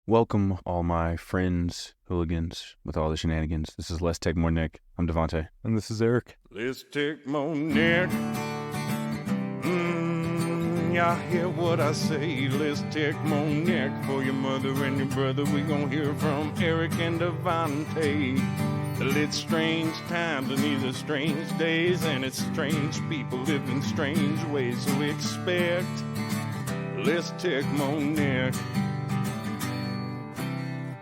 Welcome all my friends, hooligans, with all the shenanigans. This is Let's Take More Nick. I'm DeVanté. And this is Eric. Let's take more Nick. Y'all hear what I say? Let's take more Nick. For your mother and your brother, we gon' hear from Eric and DeVanté. It's strange times and these are strange days, and it's strange people living strange ways. So expect, let's take more Nick.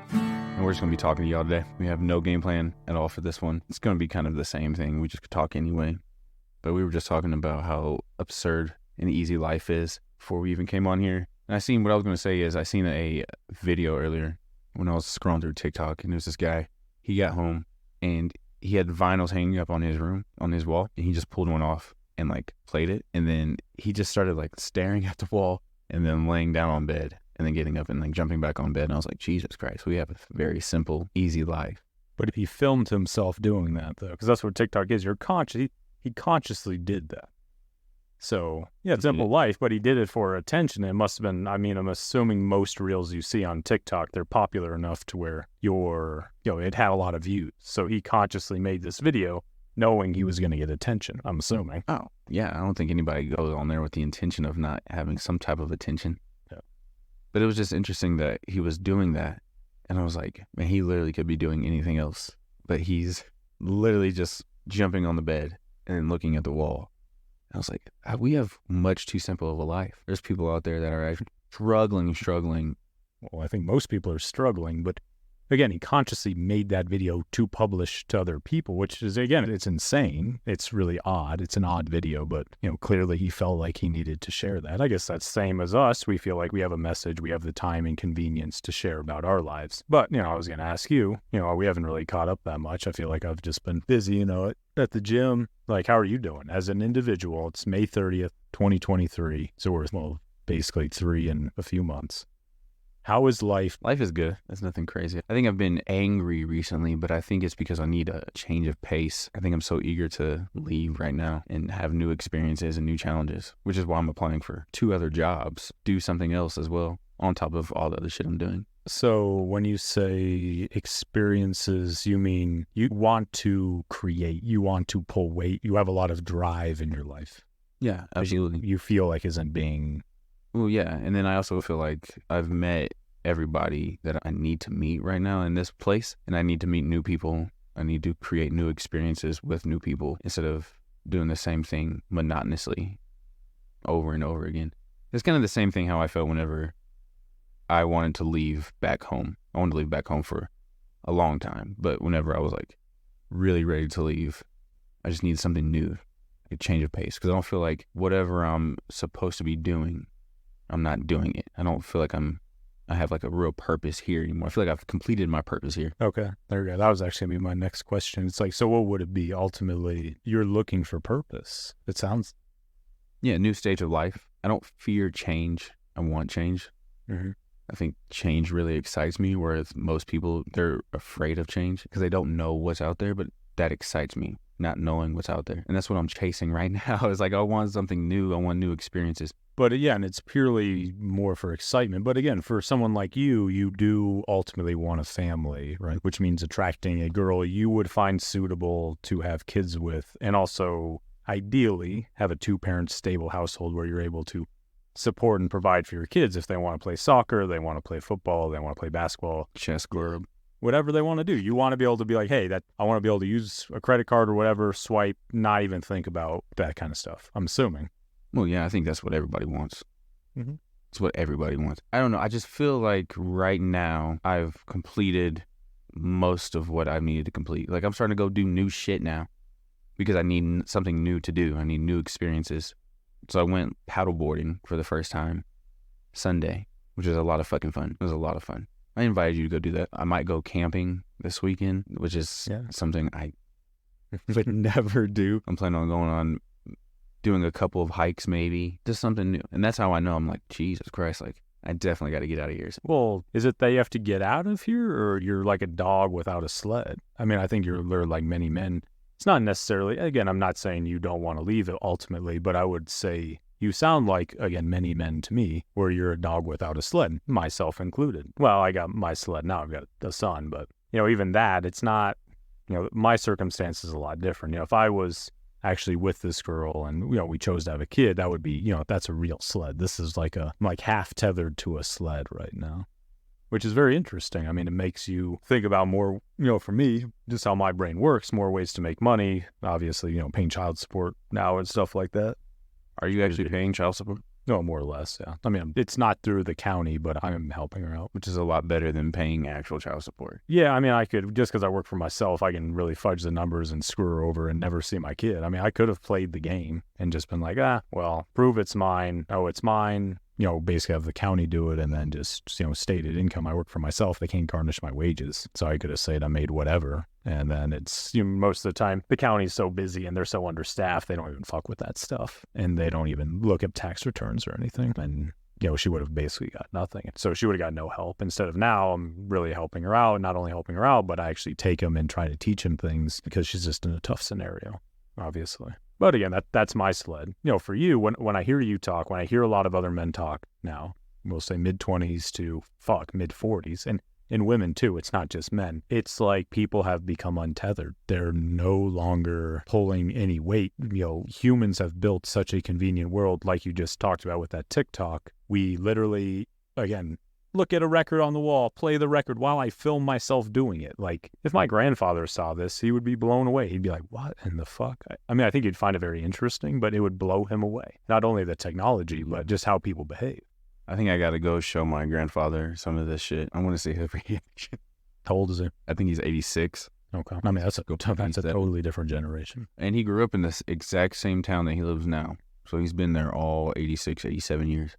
And we're just going to be talking to y'all today. We have no game plan at all for this one. It's going to be kind of the same thing. We just could talk anyway. But we were just talking about how absurd and easy life is before we even came on here. And I seen a video earlier when I was scrolling through TikTok, and there was this guy. He got home and he had vinyls hanging up on his wall, and he just pulled one off and played it. And then he just started staring at the wall and then laying down on bed and then getting up and jumping back on bed. And I was like, Jesus Christ, we have a very simple, easy life. But if he filmed himself doing that, though, because that's what TikTok is, he consciously did that. So, yeah, it's simple life, but he did it for attention. It must have been, I'm assuming most reels you see on TikTok, they're popular enough to where it had a lot of views. So he consciously made this video knowing he was going to get attention, I'm assuming. Oh, yeah, I don't think anybody goes on there with the intention of not having some type of attention. Yeah. But it was just interesting that he was doing that. And I was like, man, he literally could be doing anything else. But he's literally just jumping on the bed and then looking at the wall. I was like, we have much too simple of a life. There's people out there that are actually struggling. Well, I think most people are struggling, but again, he consciously made that video to publish to other people, which is, again, it's insane. It's really odd. It's an odd video, but, clearly he felt like he needed to share that. I guess that's same as us. We feel like we have a message. We have the time and convenience to share about our lives. But, I was going to ask you, we haven't really caught up that much. I feel like I've just been busy, at the gym. How are you doing as an individual? It's May 30th, 2023. So we're, basically 3 in a few months. How is life? Life is good. That's nothing crazy. I think I've been angry recently, but I think it's because I need a change of pace. I think I'm so eager to leave right now and have new experiences and new challenges, which is why I'm applying for 2 other jobs, do something else as well, on top of all the other shit I'm doing. So when you say experiences, you mean you want to create, you want to pull weight, you have a lot of drive in your life. Yeah, absolutely. You feel like isn't being... Well, yeah, and then I also feel like I've met everybody that I need to meet right now in this place, and I need to meet new people. I need to create new experiences with new people instead of doing the same thing monotonously over and over again. It's kind of the same thing how I felt whenever I wanted to leave back home. I wanted to leave back home for a long time, but whenever I was really ready to leave, I just needed something new, a change of pace, because I don't feel like whatever I'm supposed to be doing, I'm not doing it. I don't feel like I have a real purpose here anymore. I feel like I've completed my purpose here. Okay, there we go. That was actually going to be my next question. It's so what would it be ultimately? You're looking for purpose. It sounds... Yeah, new stage of life. I don't fear change. I want change. Mm-hmm. I think change really excites me, whereas most people, they're afraid of change because they don't know what's out there, but that excites me, not knowing what's out there. And that's what I'm chasing right now. It's I want something new. I want new experiences. But yeah, and it's purely more for excitement. But again, for someone like you do ultimately want a family, right? Which means attracting a girl you would find suitable to have kids with, and also ideally have a 2-parent stable household where you're able to support and provide for your kids if they want to play soccer, they want to play football, they want to play basketball, chess club, whatever they want to do. You want to be able to be like, hey, I want to be able to use a credit card or whatever, swipe, not even think about that kind of stuff, I'm assuming. Well, yeah, I think that's what everybody wants. Mm-hmm. It's what everybody wants. I don't know. I just feel like right now I've completed most of what I needed to complete. I'm starting to go do new shit now because I need something new to do. I need new experiences. So I went paddleboarding for the first time Sunday, which is a lot of fucking fun. It was a lot of fun. I invited you to go do that. I might go camping this weekend, which is something I would never do. I'm planning on doing a couple of hikes maybe, just something new. And that's how I know I'm Jesus Christ, I definitely got to get out of here. Well, is it that you have to get out of here, or you're like a dog without a sled? I think you're like many men. It's not necessarily, again, I'm not saying you don't want to leave it ultimately, but I would say You sound like, again, many men to me, where you're a dog without a sled, myself included. Well, I got my sled now, I've got a son, but, even that, it's not, my circumstance is a lot different. If I was actually with this girl and, we chose to have a kid, that would be, that's a real sled. This is like I'm like half tethered to a sled right now, which is very interesting. I mean, it makes you think about more, for me, just how my brain works, more ways to make money, obviously, paying child support now and stuff like that. Are you actually paying child support? No, more or less, yeah. I mean, it's not through the county, but I'm helping her out. Which is a lot better than paying actual child support. Yeah, I mean, I could, just because I work for myself, I can really fudge the numbers and screw her over and never see my kid. I mean, I could have played the game and just been like, well, prove it's mine. Oh, it's mine. Basically have the county do it and then just, stated income. I work for myself. They can't garnish my wages. So I could have said I made whatever. And then it's, most of the time, the county's so busy and they're so understaffed, they don't even fuck with that stuff. And they don't even look at tax returns or anything. And, she would have basically got nothing. So she would have got no help. Instead of now, I'm really helping her out. Not only helping her out, but I actually take him and try to teach him things because she's just in a tough scenario, obviously. But again, that's my sled. For you, when I hear you talk, when I hear a lot of other men talk now, we'll say mid-20s to mid-40s, and in women too, it's not just men. It's like people have become untethered. They're no longer pulling any weight. Humans have built such a convenient world, like you just talked about with that TikTok. We literally, again, look at a record on the wall, play the record while I film myself doing it. Like, if my grandfather saw this, he would be blown away. He'd be like, what in the fuck? I mean, I think he'd find it very interesting, but it would blow him away. Not only the technology, but just how people behave. I think I got to go show my grandfather some of this shit. I want to see his reaction. How old is he? I think he's 86. Okay. I mean, that's a totally different generation. And he grew up in this exact same town that he lives now. So he's been there all 86, 87 years.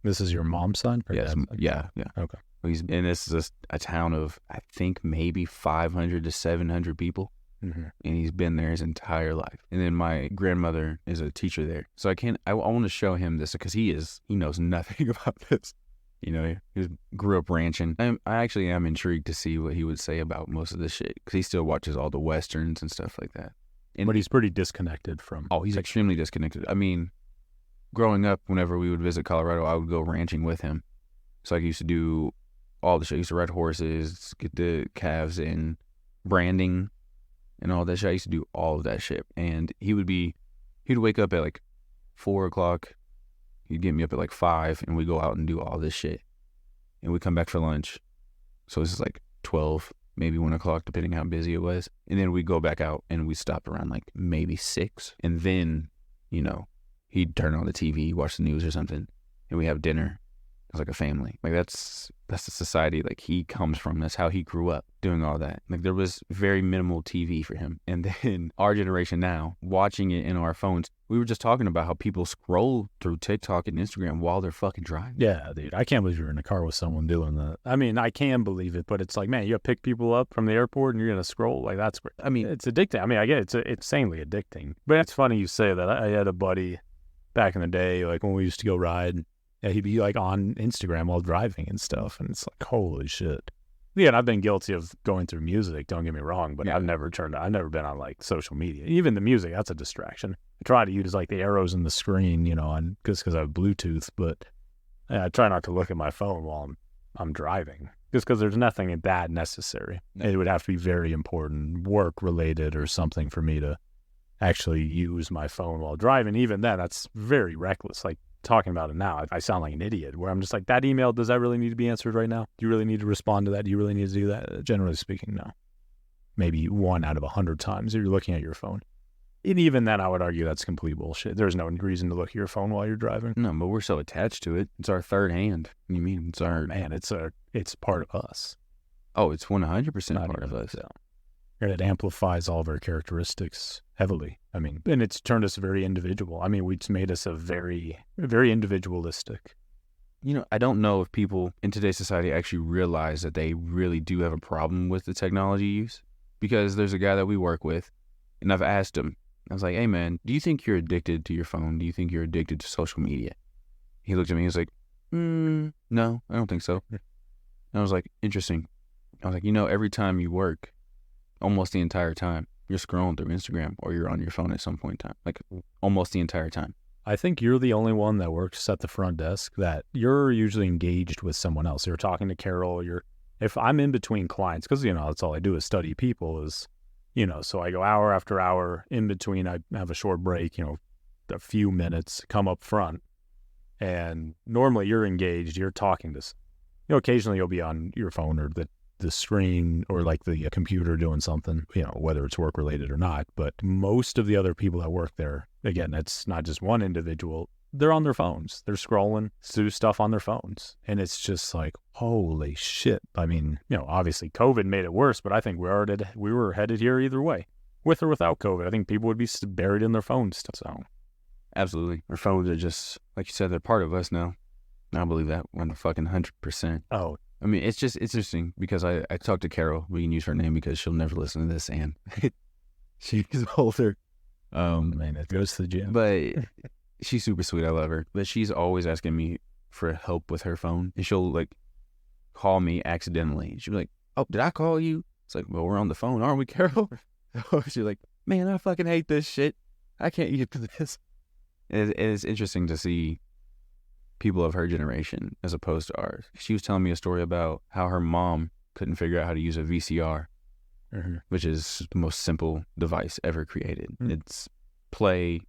This is your mom's son? Yes. Yeah. Okay. And this is a town of, I think, maybe 500 to 700 people. Mm-hmm. And he's been there his entire life. And then my grandmother is a teacher there. So I want to show him this because he knows nothing about this. He grew up ranching. I actually am intrigued to see what he would say about most of this shit because he still watches all the Westerns and stuff like that. But he's pretty disconnected from... Oh, he's extremely disconnected. I mean, growing up, whenever we would visit Colorado, I would go ranching with him. So I used to do all the shit. I used to ride horses, get the calves in, branding, and all that shit. I used to do all of that shit. And he'd wake up at like 4 o'clock. He'd get me up at like 5, and we'd go out and do all this shit. And we'd come back for lunch. So this is like 12, maybe 1 o'clock, depending how busy it was. And then we'd go back out, and we'd stop around like maybe 6. And then, he'd turn on the TV, watch the news or something, and we have dinner. It's like a family. Like that's the society like he comes from. That's how he grew up doing all that. Like there was very minimal TV for him. And then our generation now, watching it in our phones, we were just talking about how people scroll through TikTok and Instagram while they're fucking driving. Yeah, dude. I can't believe you're in a car with someone doing that. I mean, I can believe it, but it's like, man, you gotta pick people up from the airport and you're gonna scroll. Like that's great. I mean, it's addicting. I mean, I get it's insanely addicting. But it's funny you say that. I had a buddy back in the day, like when we used to go ride. Yeah, he'd be like on Instagram while driving and stuff, and it's like, holy shit. Yeah, and I've been guilty of going through music, don't get me wrong, but yeah. I've never been on like social media. Even the music, that's a distraction. I try to use like the arrows in the screen, because I have Bluetooth, but I try not to look at my phone while I'm driving, just because there's nothing that necessary. No. It would have to be very important, work related or something for me to actually use my phone while driving. Even then, that's very reckless. Like, talking about it now, I sound like an idiot where I'm just like, that email, does that really need to be answered right now? Do you really need to respond to that? Do you really need to do that? Generally speaking, no. Maybe 1 out of 100 times if you're looking at your phone. And even then, I would argue that's complete bullshit. There's no reason to look at your phone while you're driving. No, but we're so attached to it. It's our third hand. You mean it's our... Man, it's part of us. Oh, it's 100% part of us. So. And it amplifies all of our characteristics heavily. I mean, and it's turned us very individual. I mean, it's made us a very, very individualistic. I don't know if people in today's society actually realize that they really do have a problem with the technology use. Because there's a guy that we work with, and I've asked him, I was like, hey man, do you think you're addicted to your phone? Do you think you're addicted to social media? He looked at me, he was like, no, I don't think so. And I was like, interesting. I was like, every time you work, almost the entire time, you're scrolling through Instagram or you're on your phone at some point in time. Like, almost the entire time. I think you're the only one that works at the front desk that you're usually engaged with someone else. You're talking to Carol. If I'm in between clients, because, that's all I do is study people is, so I go hour after hour in between. I have a short break, a few minutes, come up front. And normally you're engaged, you're talking to, occasionally you'll be on your phone or the screen or like the computer doing something, whether it's work related or not. But most of the other people that work there, again, it's not just one individual, they're on their phones. They're scrolling through stuff on their phones. And it's just like, holy shit. I mean, obviously COVID made it worse, but I think we were headed here either way. With or without COVID, I think people would be buried in their phones. So, absolutely. Our phones are just, like you said, they're part of us now. I believe that 100%. Oh, I mean, it's just interesting because I talked to Carol. We can use her name because she'll never listen to this, and she's older. Man, it goes to the gym. But she's super sweet. I love her. But she's always asking me for help with her phone. And she'll, like, call me accidentally. She'll be like, oh, did I call you? It's like, well, we're on the phone, aren't we, Carol? She's like, man, I fucking hate this shit. I can't get to this. And it's interesting to see people of her generation as opposed to ours. She was telling me a story about how her mom couldn't figure out how to use a VCR, which is the most simple device ever created. It's play,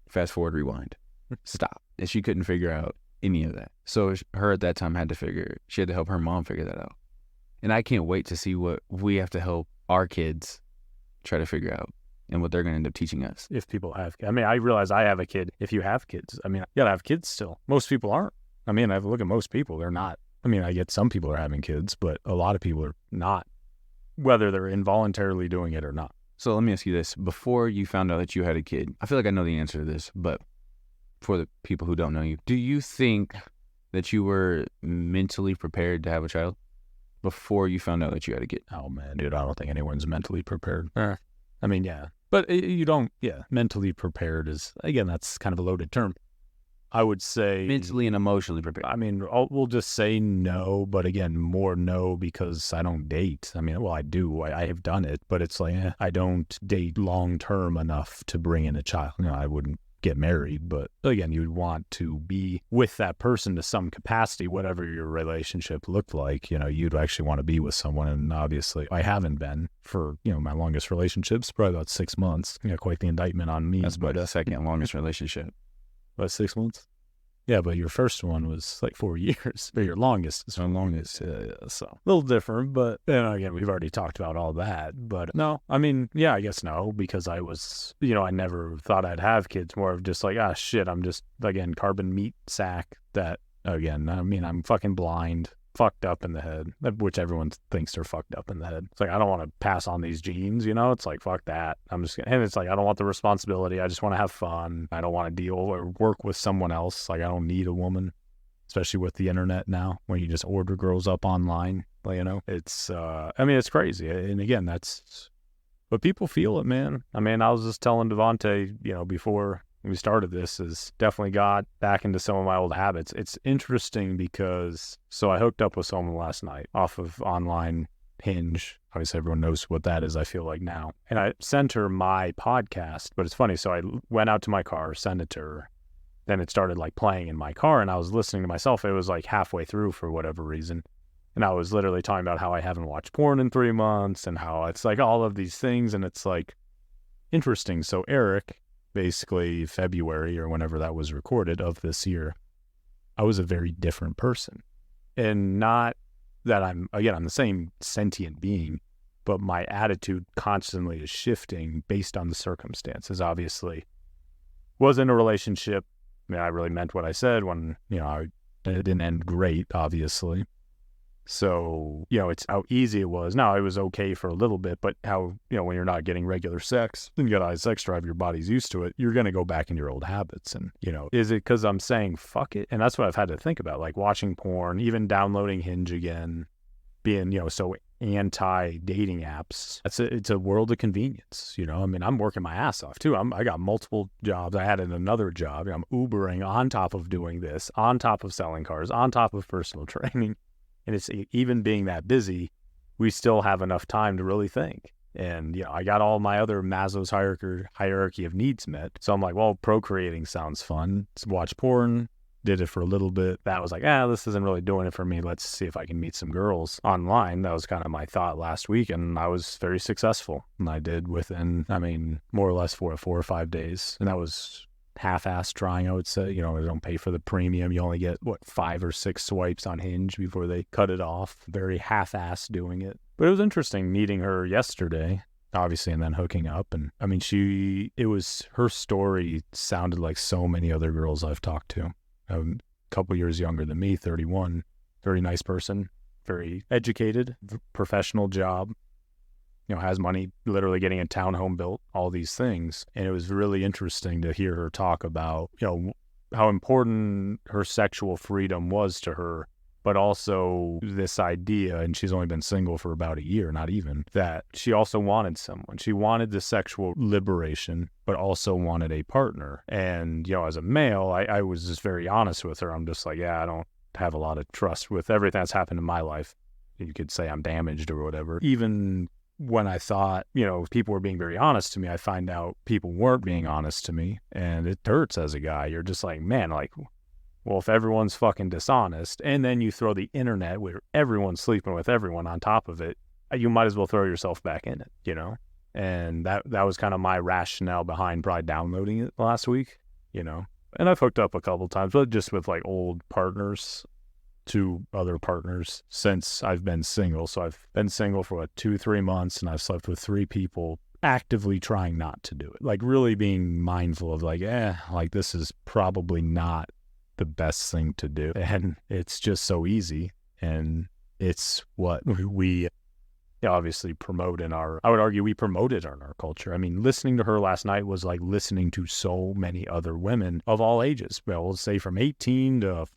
fast forward, rewind, stop. And she couldn't figure out any of that. So her at that time she had to help her mom figure that out. And I can't wait to see what we have to help our kids try to figure out and what they're going to end up teaching us. If people have, I realize I have a kid. If you have kids, you gotta have kids still. Most people aren't. I look at most people, they're not. I get some people are having kids, but a lot of people are not, whether they're involuntarily doing it or not. So let me ask you this. Before you found out that you had a kid, I feel like I know the answer to this, but for the people who don't know you, do you think that you were mentally prepared to have a child before you found out that you had a kid? Oh man, dude, I don't think anyone's mentally prepared. Yeah. But you don't, mentally prepared is, again, that's kind of a loaded term. I would say... mentally and emotionally prepared. We'll just say no, but again, more no because I don't date. I do. I have done it, but it's like, I don't date long-term enough to bring in a child. I wouldn't get married, but again, you'd want to be with that person to some capacity, whatever your relationship looked like. You'd actually want to be with someone, and obviously I haven't been for my longest relationship's probably about 6 months. Quite the indictment on me. That's about the second longest relationship. About 6 months. Yeah, but your first one was like 4 years. But your longest is longest. So a little different, but again, we've already talked about all that. But no, I guess no, because I was, I never thought I'd have kids. More of just like, shit, I'm just, again, carbon meat sack that, again, I'm fucking blind, fucked up in the head, which everyone thinks they're fucked up in the head. It's like, I don't want to pass on these genes, it's like, fuck that. And it's like, I don't want the responsibility. I just want to have fun. I don't want to deal or work with someone else. Like, I don't need a woman, especially with the internet now, when you just order girls up online. It's, it's crazy. And again, but people feel it, man. I was just telling DeVanté, before we started this, is definitely got back into some of my old habits. It's interesting because, so I hooked up with someone last night off of online Hinge. Obviously everyone knows what that is, I feel like now. And I sent her my podcast, but it's funny. So I went out to my car, sent it to her. Then it started like playing in my car and I was listening to myself. It was like halfway through for whatever reason. And I was literally talking about how I haven't watched porn in 3 months and how it's like all of these things. And it's like interesting. So Eric, basically February or whenever that was recorded of this year, I was a very different person. And not that I'm the same sentient being, but my attitude constantly is shifting based on the circumstances. Obviously, was in a relationship. I really meant what I said when, it didn't end great, obviously. So, it's how easy it was. Now, it was okay for a little bit, but how, when you're not getting regular sex and you got sex drive, your body's used to it, you're going to go back into your old habits. And, is it because I'm saying fuck it? And that's what I've had to think about, like watching porn, even downloading Hinge again, being, so anti-dating apps. It's a world of convenience, I'm working my ass off too. I got multiple jobs. I added another job. I'm Ubering on top of doing this, on top of selling cars, on top of personal training. And it's even being that busy, we still have enough time to really think. And, you know, I got all my other Maslow's hierarchy of needs met. So I'm like, well, procreating sounds fun. Let's watch porn. Did it for a little bit. That was like, this isn't really doing it for me. Let's see if I can meet some girls online. That was kind of my thought last week, and I was very successful. And I did within, more or less 4 or 5 days. And that was half-assed trying, I would say. You know, they don't pay for the premium. You only get, 5 or 6 swipes on Hinge before they cut it off. Very half-assed doing it. But it was interesting meeting her yesterday, obviously, and then hooking up. And her story sounded like so many other girls I've talked to. A couple years younger than me, 31, very nice person, very educated, professional job, you know, has money, literally getting a townhome built, all these things. And it was really interesting to hear her talk about, you know, how important her sexual freedom was to her, but also this idea, and she's only been single for about a year, not even, that she also wanted someone. She wanted the sexual liberation, but also wanted a partner. And, you know, as a male, I was just very honest with her. I'm just like, I don't have a lot of trust with everything that's happened in my life. You could say I'm damaged or whatever. Even when I thought, you know, people were being very honest to me, I find out people weren't being honest to me. And it hurts as a guy. You're just like, man, like, well, if everyone's fucking dishonest, and then you throw the internet where everyone's sleeping with everyone on top of it, you might as well throw yourself back in it, you know? And that was kind of my rationale behind probably downloading it last week, you know? And I've hooked up a couple times, but just with like old partners, 2 other partners since I've been single. So I've been single for 2-3 months, and I've slept with 3 people, actively trying not to do it. Like really being mindful of like, this is probably not the best thing to do. And it's just so easy. And it's what we obviously promote I would argue we promote it in our culture. I mean, listening to her last night was like listening to so many other women of all ages. Well, let's say from 18 to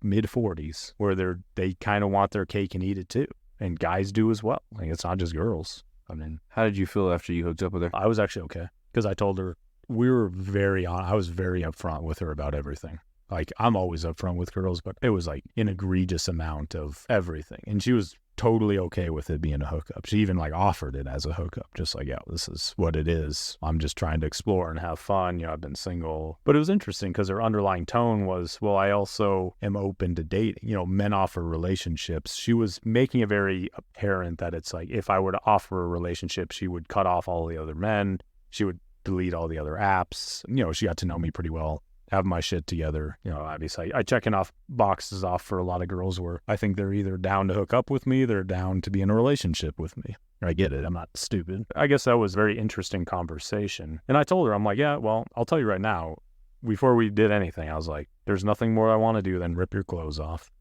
mid 40s, where they kind of want their cake and eat it too. And guys do as well. Like, it's not just girls. I mean, how did you feel after you hooked up with her? I was actually okay, because I told her I was very upfront with her about everything. Like, I'm always upfront with girls, but it was like an egregious amount of everything. And she was totally okay with it being a hookup. She even like offered it as a hookup, just like, this is what it is. I'm just trying to explore and have fun. You know, I've been single. But it was interesting because her underlying tone was, well, I also am open to dating. You know, men offer relationships. She was making it very apparent that it's like, if I were to offer a relationship, she would cut off all the other men. She would delete all the other apps. You know, she got to know me pretty well. Have my shit together. You know, obviously I check enough boxes off for a lot of girls where I think they're either down to hook up with me, they're down to be in a relationship with me. I get it. I'm not stupid. I guess that was a very interesting conversation. And I told her, I'm like, well, I'll tell you right now, before we did anything, I was like, there's nothing more I want to do than rip your clothes off.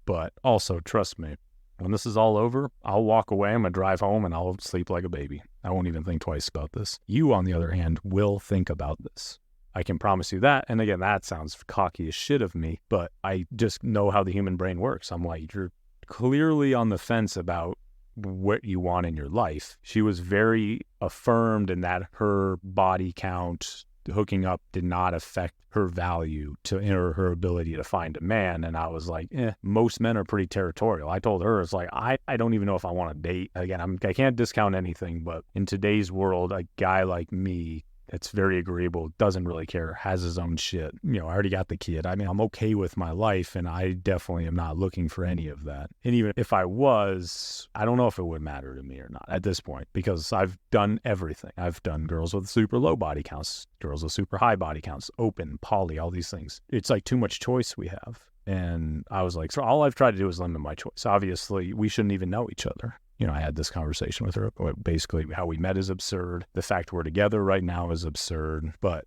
But also, trust me, when this is all over, I'll walk away, I'm going to drive home, and I'll sleep like a baby. I won't even think twice about this. You, on the other hand, will think about this. I can promise you that. And again, that sounds cocky as shit of me, but I just know how the human brain works. I'm like, you're clearly on the fence about what you want in your life. She was very affirmed in that her body count, hooking up, did not affect her value or her ability to find a man. And I was like, most men are pretty territorial. I told her, it's like, I don't even know if I want to date. Again, I can't discount anything, but in today's world, a guy like me, it's very agreeable, doesn't really care, has his own shit. You know, I already got the kid. I mean, I'm okay with my life, and I definitely am not looking for any of that. And even if I was, I don't know if it would matter to me or not at this point, because I've done everything. I've done girls with super low body counts, girls with super high body counts, open, poly, all these things. It's like too much choice we have. And I was like, so all I've tried to do is limit my choice. Obviously, we shouldn't even know each other. You know, I had this conversation with her. Basically, how we met is absurd. The fact we're together right now is absurd. But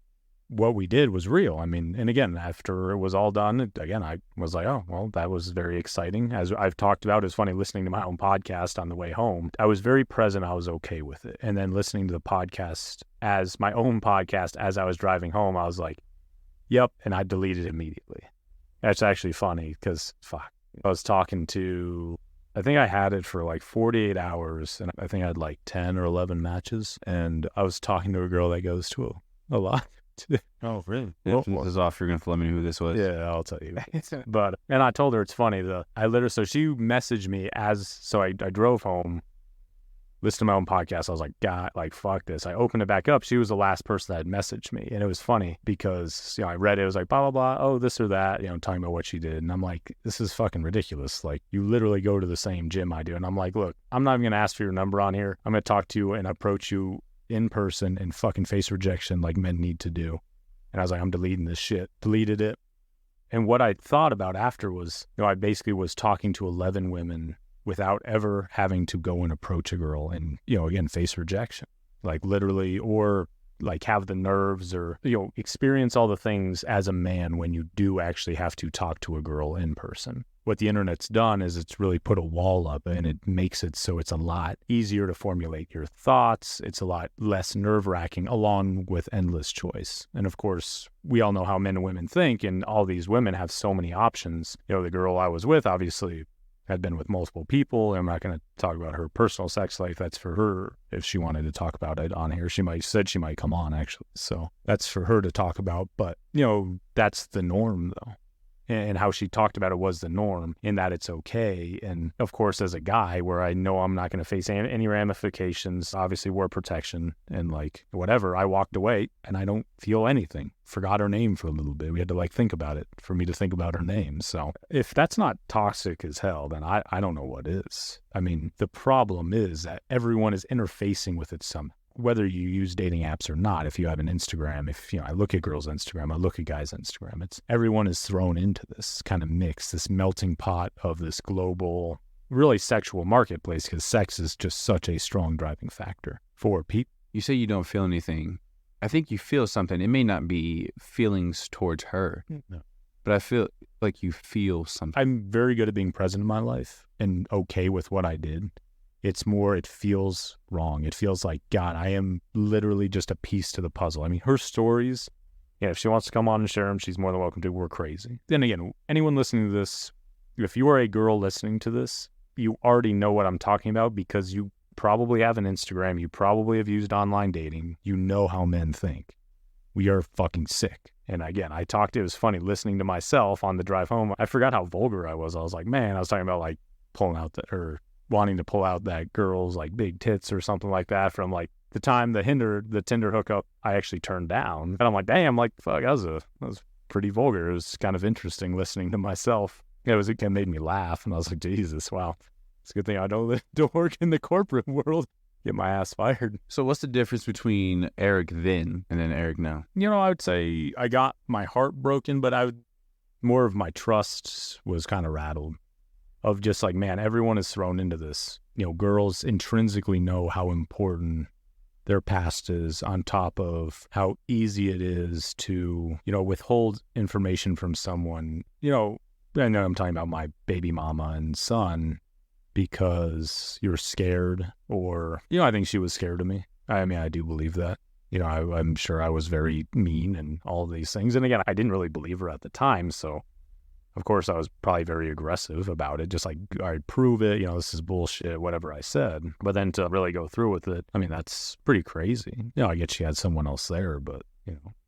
what we did was real. I mean, and again, after it was all done, again, I was like, oh, well, that was very exciting. As I've talked about, it's funny listening to my own podcast on the way home. I was very present. I was okay with it. And then listening to the podcast as my own podcast as I was driving home, I was like, yep. And I deleted it immediately. That's actually funny because, I was talking to... I think I had it for like 48 hours, and I think I had like 10 or 11 matches, and I was talking to a girl that goes to a lot. Oh, really? Well, this is off. You're going to let me know who this was? Yeah, I'll tell you. And I told her it's funny. So she messaged me so I drove home, listened to my own podcast. I was like, God, like, fuck this. I opened it back up. She was the last person that had messaged me. And it was funny because, I read it. It was like, blah, blah, blah. Oh, this or that, talking about what she did. And I'm like, this is fucking ridiculous. Like, you literally go to the same gym I do. And I'm like, look, I'm not even going to ask for your number on here. I'm going to talk to you and approach you in person and fucking face rejection like men need to do. And I was like, I'm deleting this shit. Deleted it. And what I thought about after was, I basically was talking to 11 women without ever having to go and approach a girl and, again, face rejection, like literally, or like have the nerves or, experience all the things as a man when you do actually have to talk to a girl in person. What the internet's done is it's really put a wall up, and it makes it so it's a lot easier to formulate your thoughts. It's a lot less nerve-wracking, along with endless choice. And of course, we all know how men and women think, and all these women have so many options. The girl I was with obviously had been with multiple people. I'm not going to talk about her personal sex life. That's for her. If she wanted to talk about it on here, she might come on, actually. So that's for her to talk about. But, that's the norm, though. And how she talked about it was the norm, in that it's okay. And of course, as a guy, where I know I'm not going to face any ramifications, obviously wore protection and like whatever, I walked away and I don't feel anything. Forgot her name for a little bit. We had to think about it for me to think about her name. So if that's not toxic as hell, then I don't know what is. I mean, the problem is that everyone is interfacing with it somehow. Whether you use dating apps or not, if you have an Instagram, I look at girls' Instagram, I look at guys' Instagram, everyone is thrown into this kind of mix, this melting pot of this global, really sexual marketplace, because sex is just such a strong driving factor for people. You say you don't feel anything. I think you feel something. It may not be feelings towards her, no, but I feel like you feel something. I'm very good at being present in my life and okay with what I did. It's more, it feels wrong. It feels like, God, I am literally just a piece to the puzzle. I mean, her stories, if she wants to come on and share them, she's more than welcome to. We're crazy. Then again, anyone listening to this, if you are a girl listening to this, you already know what I'm talking about, because you probably have an Instagram. You probably have used online dating. You know how men think. We are fucking sick. And again, it was funny listening to myself on the drive home. I forgot how vulgar I was. I was like, man, I was talking about pulling out wanting to pull out that girl's big tits or something like that from the time the Tinder hookup I actually turned down. And I'm like, damn, fuck, that was pretty vulgar. It was kind of interesting listening to myself. It made me laugh, and I was like, Jesus, wow. It's a good thing I don't work in the corporate world. Get my ass fired. So what's the difference between Eric then and then Eric now? I would say I got my heart broken, but more of my trust was kind of rattled. Of just man, everyone is thrown into this. Girls intrinsically know how important their past is, on top of how easy it is to, withhold information from someone. I know I'm talking about my baby mama and son, because you're scared, or, I think she was scared of me. I mean, I do believe that. I'm sure I was very mean and all of these things. And again, I didn't really believe her at the time, so of course, I was probably very aggressive about it, just all right, prove it, this is bullshit, whatever I said. But then to really go through with it, I mean, that's pretty crazy. I get she had someone else there, but,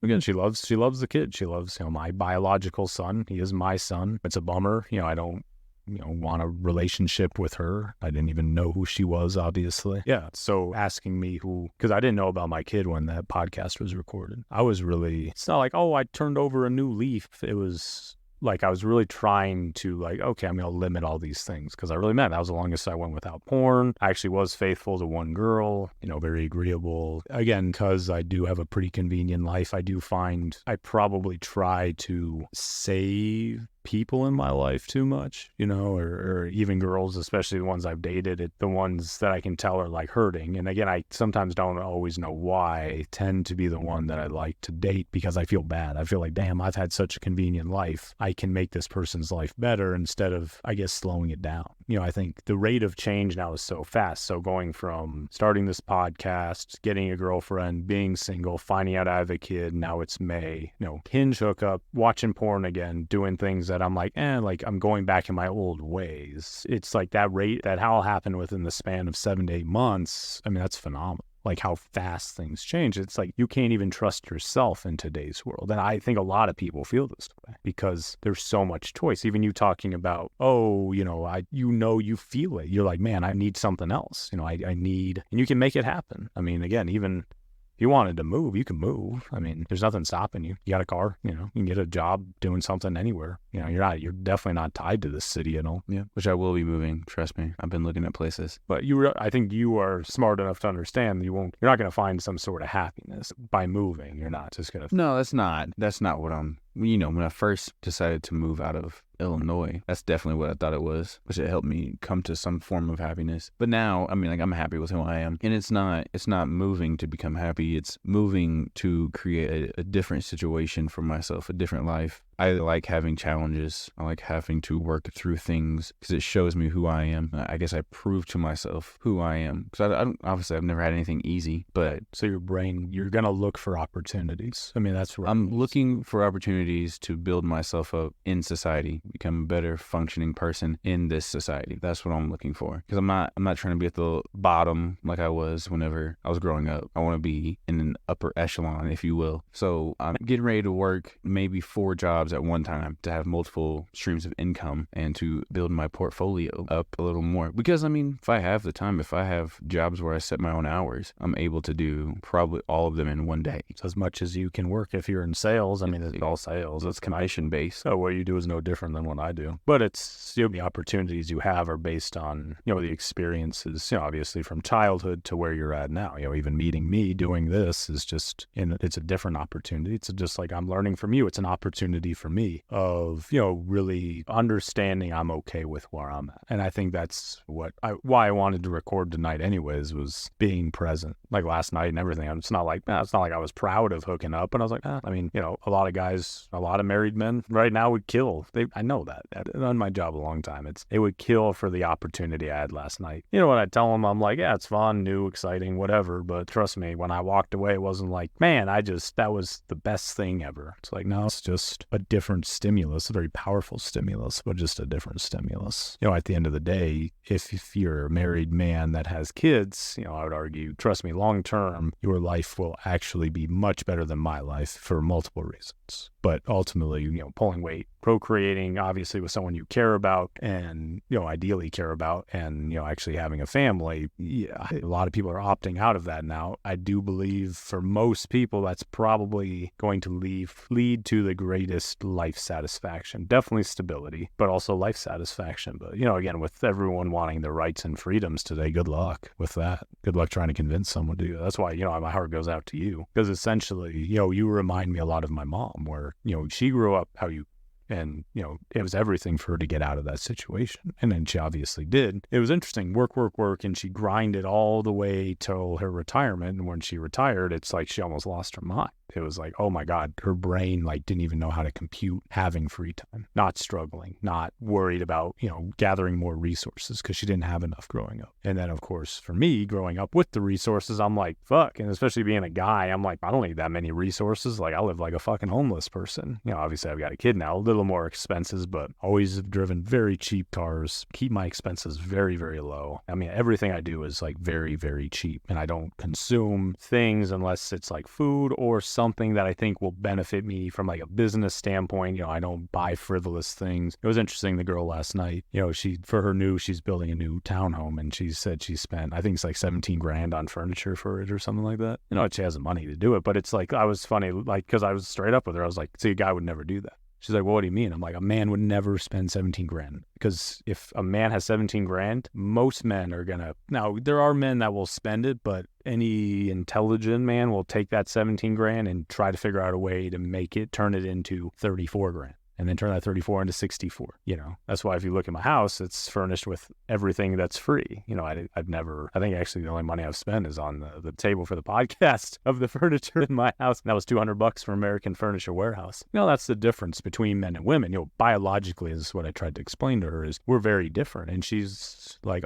again, she loves the kid. She loves, my biological son. He is my son. It's a bummer. I don't, want a relationship with her. I didn't even know who she was, obviously. Yeah. So asking me because I didn't know about my kid when that podcast was recorded. It's not oh, I turned over a new leaf. It was I was really trying to okay, I'm going to limit all these things, because I really meant that was the longest I went without porn. I actually was faithful to one girl, very agreeable. Again, because I do have a pretty convenient life, I do find I probably try to save people in my life too much, or even girls, especially the ones I've dated, the ones that I can tell are hurting. And again, I sometimes don't always know why. I tend to be the one that I like to date, because I feel bad. I feel damn, I've had such a convenient life. I can make this person's life better, instead of, I guess, slowing it down. I think the rate of change now is so fast. So going from starting this podcast, getting a girlfriend, being single, finding out I have a kid, now it's May, Hinge hookup, watching porn again, doing things that I'm I'm going back in my old ways. It's that rate, that all happened within the span of 7 to 8 months. I mean, that's phenomenal. like how fast things change. It's like you can't even trust yourself in today's world. And I think a lot of people feel this way because there's so much choice. Even you talking about, oh, you feel it. You're like, man, I need something else. I need, and you can make it happen. I mean, again, even if you wanted to move, you can move. I mean, there's nothing stopping you. You got a car, you can get a job doing something anywhere. You're definitely not tied to this city at all. Yeah, which I will be moving. Trust me. I've been looking at places. But I think you are smart enough to understand you're not going to find some sort of happiness by moving. You're not just going to. No, that's not what I'm, when I first decided to move out of Illinois, that's definitely what I thought it was, which it helped me come to some form of happiness. But now, I mean, like, I'm happy with who I am. And it's not moving to become happy. It's moving to create a different situation for myself, a different life. I like having challenges. I like having to work through things because it shows me who I am. I guess I prove to myself who I am. Because obviously I've never had anything easy, but. So your brain, you're going to look for opportunities. I mean, that's what I'm looking for opportunities to build myself up in society, become a better functioning person in this society. That's what I'm looking for. Because I'm not trying to be at the bottom like I was whenever I was growing up. I want to be in an upper echelon, if you will. So I'm getting ready to work maybe 4 jobs at one time to have multiple streams of income and to build my portfolio up a little more. Because, I mean, if I have the time, if I have jobs where I set my own hours, I'm able to do probably all of them in one day. It's as much as you can work if you're in sales. I mean, it's all sales. It's commission based. So what you do is no different than what I do. But it's, the opportunities you have are based on, the experiences, obviously from childhood to where you're at now. Even meeting me doing this is just, it's a different opportunity. It's just like I'm learning from you. It's an opportunity for me of, really understanding I'm okay with where I'm at. And I think that's why I wanted to record tonight anyways, was being present. Like last night and everything. It's not like I was proud of hooking up. And I was like, I mean, a lot of guys, a lot of married men right now would kill. I know that. I've done my job a long time. They would kill for the opportunity I had last night. You know what I tell them? I'm like, yeah, it's fun, new, exciting, whatever. But trust me, when I walked away, it wasn't like, man, that was the best thing ever. It's like, no, it's just a different stimulus, a very powerful stimulus, but just a different stimulus. At the end of the day, if you're a married man that has kids, I would argue, trust me, long term, your life will actually be much better than my life for multiple reasons. But ultimately, pulling weight, procreating, obviously with someone you care about and, ideally care about, and, actually having a family, yeah, a lot of people are opting out of that now. I do believe for most people, that's probably going to lead to the greatest life satisfaction. Definitely stability, but also life satisfaction. But, again, with everyone wanting their rights and freedoms today, good luck with that. Good luck trying to convince someone to do that. That's why, my heart goes out to you. Because essentially, you remind me a lot of my mom, where, she grew up and, it was everything for her to get out of that situation. And then she obviously did. It was interesting, work. And she grinded all the way till her retirement. And when she retired, it's like she almost lost her mind. It was like, oh my God, her brain didn't even know how to compute having free time, not struggling, not worried about, gathering more resources because she didn't have enough growing up. And then of course, for me growing up with the resources, I'm like, fuck. And especially being a guy, I'm like, I don't need that many resources. I live like a fucking homeless person. Obviously I've got a kid now, a little more expenses, but always have driven very cheap cars, keep my expenses very, very low. I mean, everything I do is very, very cheap, and I don't consume things unless it's food or something that I think will benefit me from a business standpoint. I don't buy frivolous things. It was interesting, the girl last night, she's building a new townhome, and she said she spent, I think it's $17,000 on furniture for it or something like that. She has the money to do it, but it's I was funny, because I was straight up with her. I was like, see, a guy would never do that. She's like, well, what do you mean? I'm like, a man would never spend $17,000, because if a man has $17,000, most men are gonna, now there are men that will spend it, but any intelligent man will take that $17,000 and try to figure out a way to turn it into $34,000. And then turn that 34 into 64. That's why if you look at my house, it's furnished with everything that's free. I think actually the only money I've spent is on the table for the podcast of the furniture in my house. And that was $200 from American Furniture Warehouse. That's the difference between men and women. Biologically, is what I tried to explain to her, is we're very different. And she's like,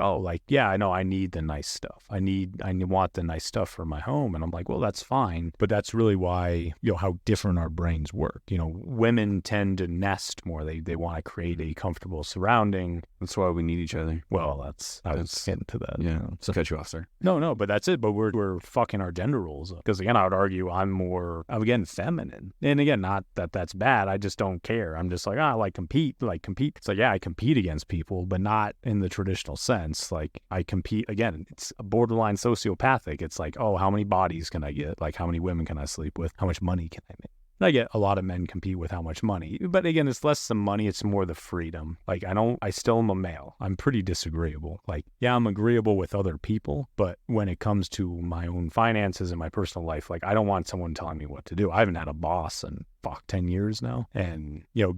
yeah, I know, I need the nice stuff. I want the nice stuff for my home. And I'm like, well, that's fine. But that's really why, how different our brains work. Women tend to nest more. They want to create a comfortable surrounding. That's why we need each other. Well, I was getting to that. Yeah. So cut you off, sir. No, but that's it. But we're fucking our gender roles up. Because again, I would argue I'm again feminine. And again, not that that's bad. I just don't care. I'm just like, I like compete. It's like, yeah, I compete against people, but not in the traditional sense. Like I compete, again, it's borderline sociopathic. It's like, oh, how many bodies can I get? Like how many women can I sleep with? How much money can I make? I get a lot of men compete with how much money, but again, it's less the money, it's more the freedom. Like I still am a male. I'm pretty disagreeable. Like, yeah, I'm agreeable with other people, but when it comes to my own finances and my personal life, like I don't want someone telling me what to do. I haven't had a boss in 10 years now. And, I don't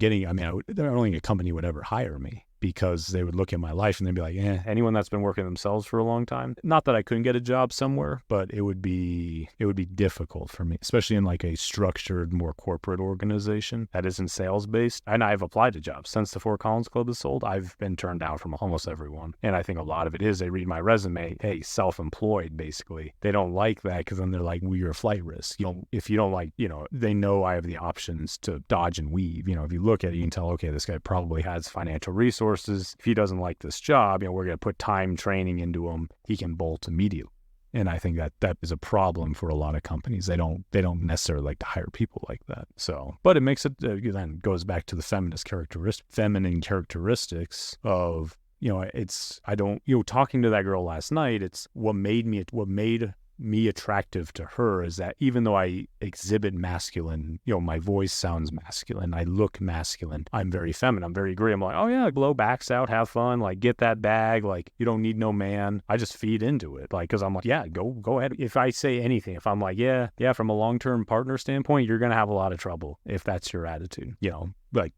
think a company would ever hire me, because they would look at my life and they'd be like, anyone that's been working themselves for a long time. Not that I couldn't get a job somewhere, but it would be difficult for me, especially in like a structured, more corporate organization that isn't sales based. And I've applied to jobs since the Fort Collins Club is sold. I've been turned down from almost everyone. And I think a lot of it is they read my resume, hey, self-employed, basically. They don't like that because then they're like, well, you're a flight risk. If you don't like, they know I have the options to dodge and weave. If you look at it, you can tell, okay, this guy probably has financial resources. If he doesn't like this job, we're going to put time training into him. He can bolt immediately. And I think that is a problem for a lot of companies. They don't necessarily like to hire people like that. So, but it makes it, then goes back to the feminine characteristics of, talking to that girl last night, it's what made me attractive to her is that even though I exhibit masculine, my voice sounds masculine, I look masculine, I'm very feminine, I'm very agreeable. I'm like, oh yeah, blow backs out, have fun, like get that bag, like you don't need no man. I just feed into it, like, because I'm like, yeah, go ahead. If I say anything, if I'm like, yeah, from a long-term partner standpoint, you're gonna have a lot of trouble if that's your attitude,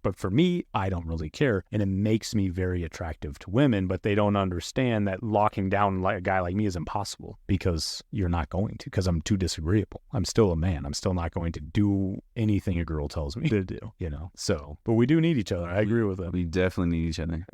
but for me, I don't really care. And it makes me very attractive to women, but they don't understand that locking down like a guy like me is impossible, because you're not going to, because I'm too disagreeable. I'm still a man. I'm still not going to do anything a girl tells me to do, So, but we do need each other. I agree with that. We definitely need each other.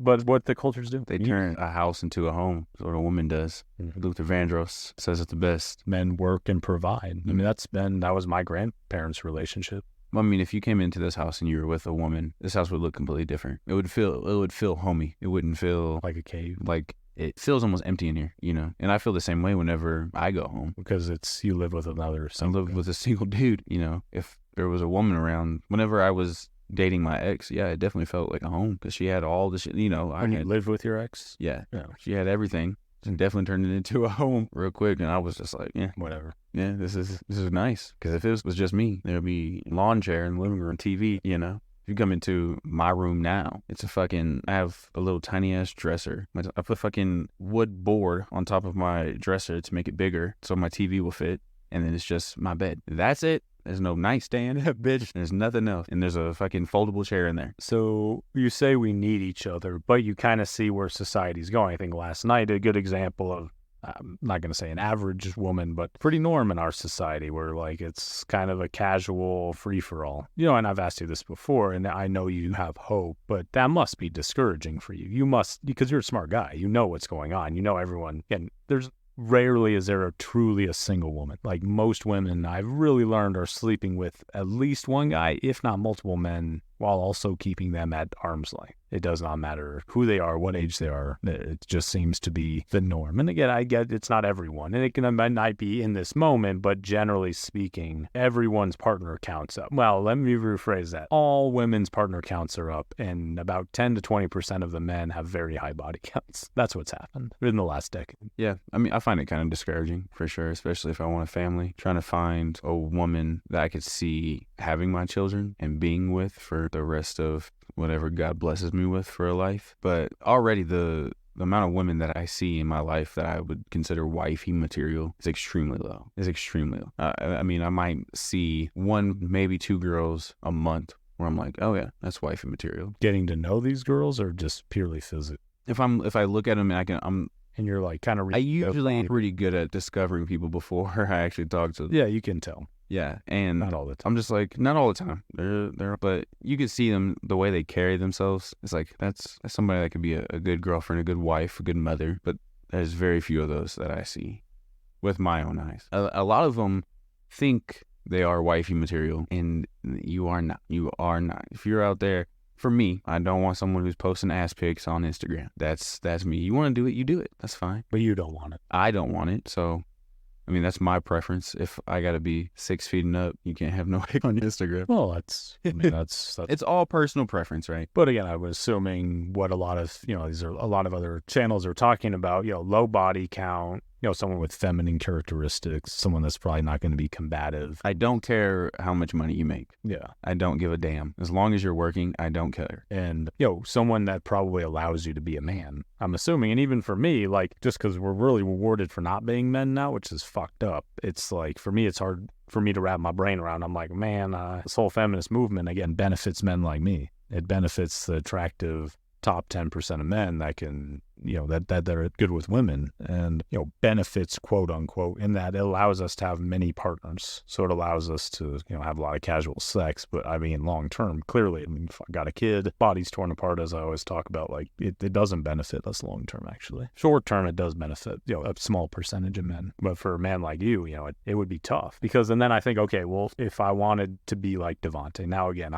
But what the cultures do, they turn a house into a home. That's what a woman does. Mm-hmm. Luther Vandross says it the best. Men work and provide. Mm-hmm. That was my grandparents' relationship. If you came into this house and you were with a woman, this house would look completely different. It would feel homey. It wouldn't feel like a cave. Like it feels almost empty in here, And I feel the same way whenever I go home. Because you live with another. I live with a single dude, If there was a woman around, whenever I was dating my ex, yeah, it definitely felt like a home because she had all the shit, you lived with your ex? Yeah. She had everything. And definitely turned it into a home real quick, and I was just like, yeah, whatever. Yeah, this is nice. Because if it was just me, there'd be lawn chair and living room TV. If you come into my room now, I have a little tiny ass dresser. I put fucking wood board on top of my dresser to make it bigger so my TV will fit, and then it's just my bed. That's it. There's no nightstand, bitch. There's nothing else. And there's a fucking foldable chair in there. So you say we need each other, but you kind of see where society's going. I think last night, a good example of, I'm not going to say an average woman, but pretty norm in our society where like it's kind of a casual free-for-all. And I've asked you this before, and I know you have hope, but that must be discouraging for you. You must, because you're a smart guy. You know what's going on. You know everyone. And rarely is there truly a single woman. Like most women I've really learned are sleeping with at least one guy, if not multiple men, while also keeping them at arm's length. It does not matter who they are, what age they are. It just seems to be the norm. And again, I get it's not everyone. And it might not be in this moment, but generally speaking, everyone's partner counts up. Well, let me rephrase that. All women's partner counts are up, and about 10 to 20% of the men have very high body counts. That's what's happened in the last decade. Yeah, I find it kind of discouraging for sure, especially if I want a family. Trying to find a woman that I could see having my children and being with for the rest of whatever God blesses me with for a life. But already the amount of women that I see in my life that I would consider wifey material is extremely low. I might see one, maybe two girls a month where I'm like, oh yeah, that's wifey material. Getting to know these girls or just purely physical? If I look at them and and you're like kind of... I usually am pretty good at discovering people before I actually talk to them. Yeah, you can tell. Yeah, and not all the time. I'm just like, not all the time. They're, but you can see them, the way they carry themselves. It's like, that's somebody that could be a good girlfriend, a good wife, a good mother. But there's very few of those that I see with my own eyes. A lot of them think They are wifey material, and you are not. You are not. If you're out there, for me, I don't want someone who's posting ass pics on Instagram. That's me. You want to do it, you do it. That's fine. But you don't want it. I don't want it, so... I mean, that's my preference. If I got to be 6 feet and up, you can't have no pic on your Instagram. Well, that's It's all personal preference, right? But again, I was assuming what a lot of, these are a lot of other channels are talking about, low body count, someone with feminine characteristics, someone that's probably not going to be combative. I don't care how much money you make. Yeah. I don't give a damn. As long as you're working, I don't care. And, someone that probably allows you to be a man, I'm assuming. And even for me, like, just because we're really rewarded for not being men now, which is fucked up. It's like, for me, it's hard for me to wrap my brain around. I'm like, man, this whole feminist movement, again, benefits men like me. It benefits the attractive top 10% of men that can, that they're good with women, and, benefits, quote unquote, in that it allows us to have many partners. So it allows us to, have a lot of casual sex. But I mean, long term, clearly, if I got a kid, body's torn apart, as I always talk about, like it doesn't benefit us long term, actually. Short term, it does benefit, a small percentage of men. But for a man like you, it would be tough, because, and then I think, okay, well, if I wanted to be like DeVanté, now again,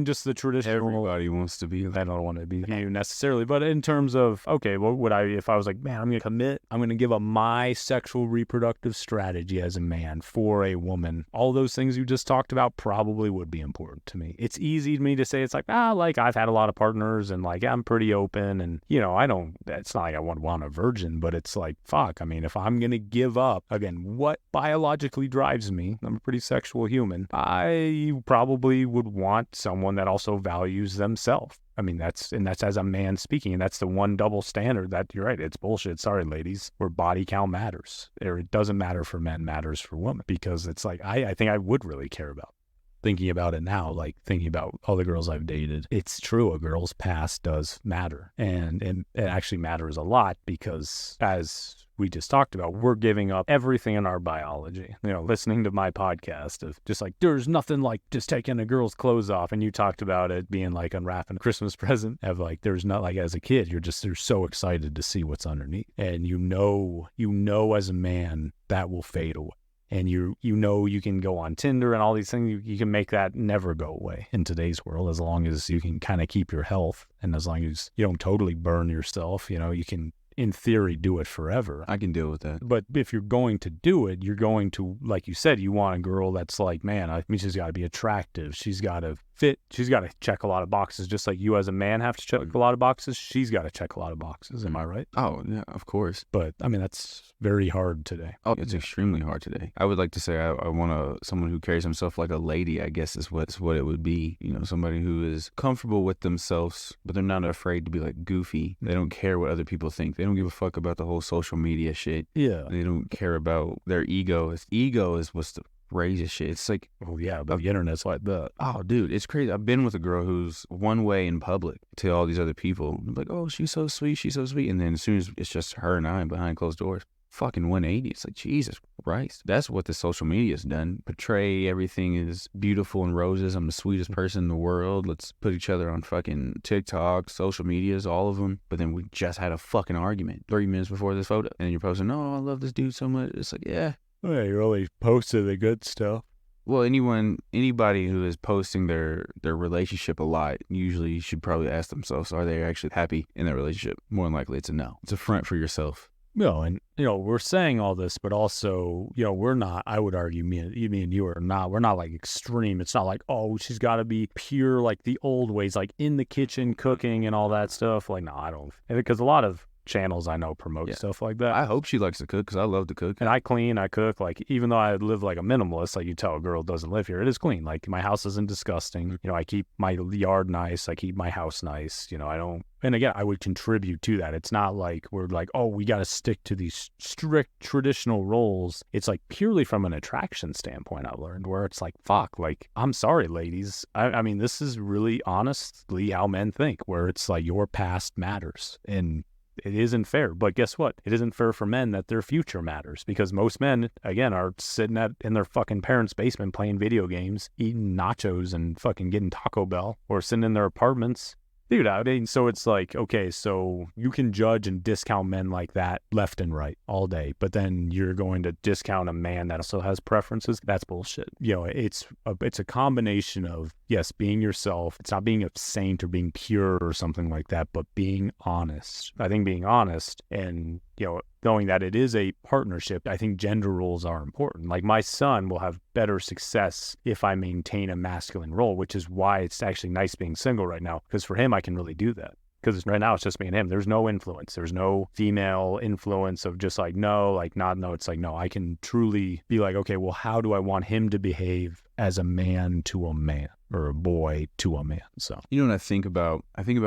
just the traditional. Everybody wants to be. I don't want to be you necessarily, but in terms of, okay, what would I, if I was like, man, I'm going to commit, I'm going to give up my sexual reproductive strategy as a man for a woman, all those things you just talked about probably would be important to me. It's easy to me to say, it's like, like I've had a lot of partners and like I'm pretty open, and it's not like I want a virgin, but it's like, fuck, I mean, if I'm going to give up, again, what biologically drives me, I'm a pretty sexual human, I probably would want someone that also values themselves. I mean, that's as a man speaking, and that's the one double standard that, you're right, it's bullshit. Sorry, ladies, where body count matters. Or it doesn't matter for men, matters for women, because it's like, I think I would really care about. Thinking about it now, like thinking about all the girls I've dated, it's true, a girl's past does matter. And it actually matters a lot, because as we just talked about, we're giving up everything in our biology. Listening to my podcast of just like, there's nothing like just taking a girl's clothes off. And you talked about it being like unwrapping a Christmas present, of like, there's not, like, as a kid, you're so excited to see what's underneath. And as a man, that will fade away. And you can go on Tinder and all these things. You can make that never go away in today's world, as long as you can kind of keep your health, and as long as you don't totally burn yourself. You can, in theory, do it forever. I can deal with that. But if you're going to do it, you're going to, like you said, you want a girl that's like, man, she's got to be attractive. She's got to fit. She's got to check a lot of boxes. Just like you as a man have to check a lot of boxes, she's got to check a lot of boxes. Am I right? Oh, yeah, of course. But, I mean, that's very hard today. Oh, it's extremely hard today. I would like to say I want someone who carries himself like a lady, I guess is what it would be. Somebody who is comfortable with themselves, but they're not afraid to be like goofy. They don't care what other people think. They don't give a fuck about the whole social media shit. Yeah. They don't care about their ego. Ego is what's the craziest shit. It's like, oh yeah, but the internet's like that. Oh, dude, it's crazy. I've been with a girl who's one way in public to all these other people. I'm like, oh, she's so sweet. And then as soon as it's just her and I behind closed doors, fucking 180. It's like, Jesus Christ. That's what the social media's done. Portray everything is beautiful and roses. I'm the sweetest person in the world. Let's put each other on fucking TikTok, social medias, all of them. But then we just had a fucking argument 30 minutes before this photo. And then you're posting, oh, I love this dude so much. It's like, yeah. Oh, yeah, you're only posting the good stuff. Well, anybody who is posting their relationship a lot usually should probably ask themselves, are they actually happy in their relationship? More than likely, it's a no. It's a front for yourself. And we're saying all this, but also, we're not, I would argue, me and you are not, we're not like extreme. It's not like, oh, she's got to be pure, like the old ways, like in the kitchen cooking and all that stuff. Like, no, I don't, because a lot of channels I know promote stuff like that. I hope she likes to cook, because I love to cook. And I clean, I cook. Like, even though I live like a minimalist, like you tell a girl who doesn't live here, it is clean. Like, my house isn't disgusting. I keep my yard nice. I keep my house nice. I don't. And again, I would contribute to that. It's not like we're like, oh, we got to stick to these strict traditional roles. It's like purely from an attraction standpoint, I've learned, where it's like, fuck, like, I'm sorry, ladies. I mean, this is really honestly how men think, where it's like your past matters. And it isn't fair. But guess what? It isn't fair for men that their future matters, because most men, again, are sitting in their fucking parents' basement playing video games, eating nachos and fucking getting Taco Bell, or sitting in their apartments. Dude, I mean, so it's like, okay, so you can judge and discount men like that left and right all day, but then you're going to discount a man that also has preferences. That's bullshit. You know, it's a combination of, yes, being yourself. It's not being a saint or being pure or something like that, but being honest. I think being honest and, you know, knowing that it is a partnership, I think gender roles are important. Like my son will have better success if I maintain a masculine role, which is why it's actually nice being single right now, because for him, I can really do that. Because right now it's just me and him. There's no influence. There's no female influence of just like, no, like not, no. It's like, no, I can truly be like, okay, well, how do I want him to behave as a man to a man or a boy to a man? So, you know what I think about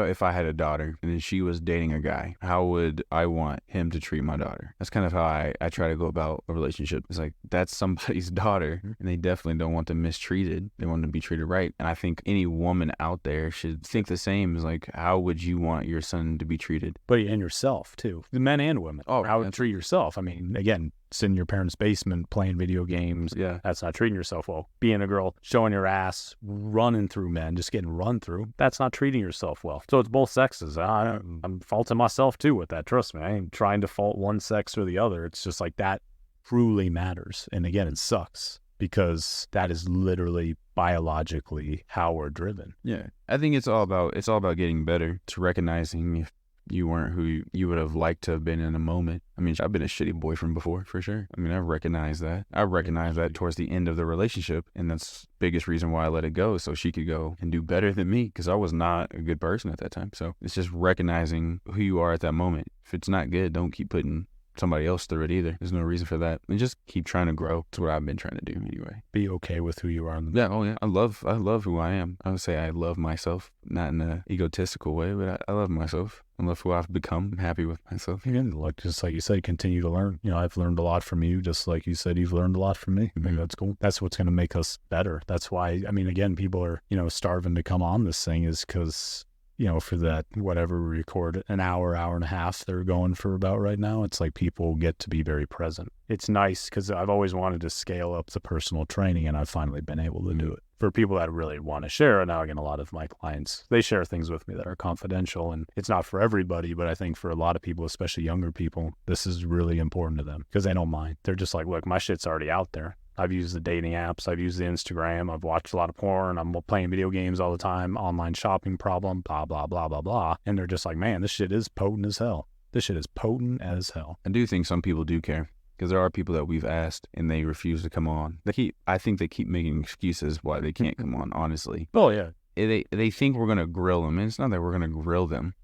if I had a daughter and then she was dating a guy, how would I want him to treat my daughter? That's kind of how I try to go about a relationship. It's like, that's somebody's daughter and they definitely don't want them mistreated. They want them to be treated right. And I think any woman out there should think the same. Is like, how would you want your son to be treated? But and yourself too, the men and women. Oh, how would treat yourself? I mean, again, sitting in your parents' basement playing video games. Yeah, that's not treating yourself well. Being a girl, showing your ass, running through men, just getting run through. That's not treating yourself well. So it's both sexes. I'm faulting myself too with that. Trust me, I ain't trying to fault one sex or the other. It's just like that truly matters. And again, it sucks because that is literally biologically how we're driven. Yeah, I think it's all about getting better. It's recognizing if you weren't who you would have liked to have been in a moment. I mean, I've been a shitty boyfriend before, for sure. I mean, I recognize that. I recognize that towards the end of the relationship, and that's the biggest reason why I let it go, so she could go and do better than me, because I was not a good person at that time. So it's just recognizing who you are at that moment. If it's not good, don't keep putting somebody else through it either. There's no reason for that. And just keep trying to grow. That's what I've been trying to do anyway. Be okay with who you are. Yeah, oh yeah. I love who I am. I would say I love myself, not in an egotistical way, but I love myself. I love who I've become. I'm happy with myself. Again, like, just like you said, continue to learn. You know, I've learned a lot from you, just like you said, you've learned a lot from me. I think that's cool. That's what's going to make us better. That's why, I mean, again, people are, you know, starving to come on this thing is because, you know, for that, whatever we record, an hour and a half they're going for about right now, it's like people get to be very present. It's nice because I've always wanted to scale up the personal training and I've finally been able to do it. For people that really want to share, and now again, a lot of my clients, they share things with me that are confidential and it's not for everybody, but I think for a lot of people, especially younger people, this is really important to them because they don't mind. They're just like, look, my shit's already out there. I've used the dating apps. I've used the Instagram. I've watched a lot of porn. I'm playing video games all the time. Online shopping problem, blah, blah, blah, blah, blah. And they're just like, man, this shit is potent as hell. This shit is potent as hell. I do think some people do care because there are people that we've asked and they refuse to come on. I think they keep making excuses why they can't come on, honestly. Oh, yeah. They think we're going to grill them. And it's not that we're going to grill them.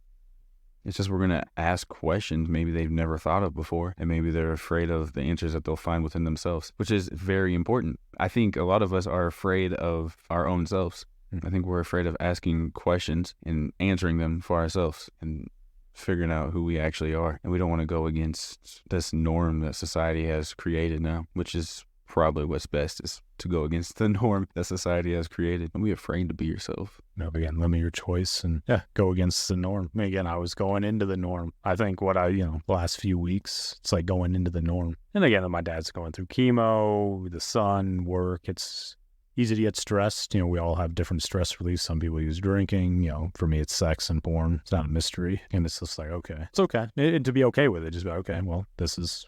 It's just we're going to ask questions maybe they've never thought of before, and maybe they're afraid of the answers that they'll find within themselves, which is very important. I think a lot of us are afraid of our own selves. I think we're afraid of asking questions and answering them for ourselves and figuring out who we actually are. And we don't want to go against this norm that society has created now, which is probably what's best, is to go against the norm that society has created. And we're afraid to be yourself. No, again, limit your choice and go against the norm. I mean, again, I was going into the norm. I think the last few weeks, it's like going into the norm. And again, my dad's going through chemo, the son, work. It's easy to get stressed. You know, we all have different stress release. Some people use drinking. You know, for me, it's sex and porn. It's not a mystery. And it's just like, okay, it's okay. To be okay with it, just be like, okay, well, this is...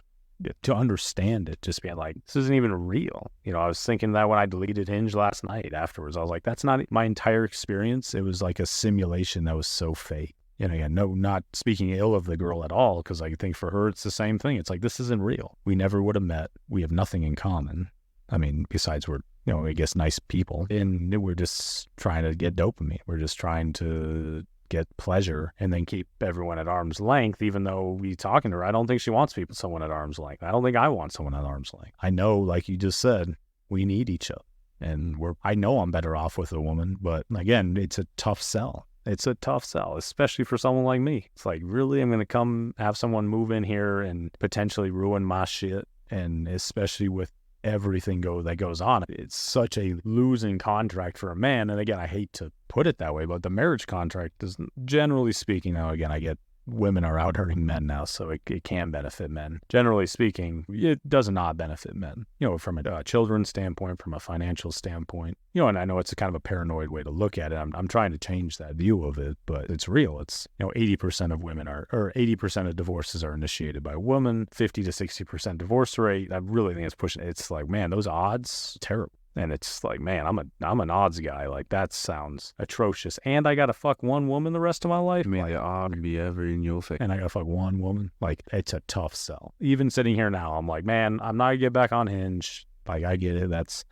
To understand it, just being like, this isn't even real. You know, I was thinking that when I deleted Hinge last night afterwards, I was like, that's not my entire experience. It was like a simulation that was so fake. And again, no, not speaking ill of the girl at all, because I think for her, it's the same thing. It's like, this isn't real. We never would have met. We have nothing in common. I mean, besides we're, I guess nice people. And we're just trying to get dopamine. We're just trying to get pleasure and then keep everyone at arm's length, even though we talking to her. I don't think she wants someone at arm's length. I don't think I want someone at arm's length. I know, like you just said, we need each other. And I know I'm better off with a woman, but again, it's a tough sell. It's a tough sell, especially for someone like me. It's like, really, I'm going to come have someone move in here and potentially ruin my shit. And especially with everything that goes on. It's such a losing contract for a man. And again, I hate to put it that way, but the marriage contract is, generally speaking, now again, I get women are out hurting men now, so it can benefit men. Generally speaking, it does not benefit men, from a children's standpoint, from a financial standpoint, and I know it's a kind of a paranoid way to look at it. I'm trying to change that view of it, but it's real. It's, 80% of women or 80% of divorces are initiated by women, 50 to 60% divorce rate. I really think it's pushing. It's like, man, those odds, terrible. And it's like, man, I'm an odds guy. Like, that sounds atrocious. And I got to fuck one woman the rest of my life? May the odd be ever in your face. And I got to fuck one woman? Like, it's a tough sell. Even sitting here now, I'm like, man, I'm not going to get back on Hinge. Like, I get it.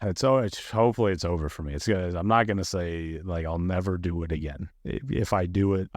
Hopefully it's over for me. I'm not going to say, like, I'll never do it again. If I do it,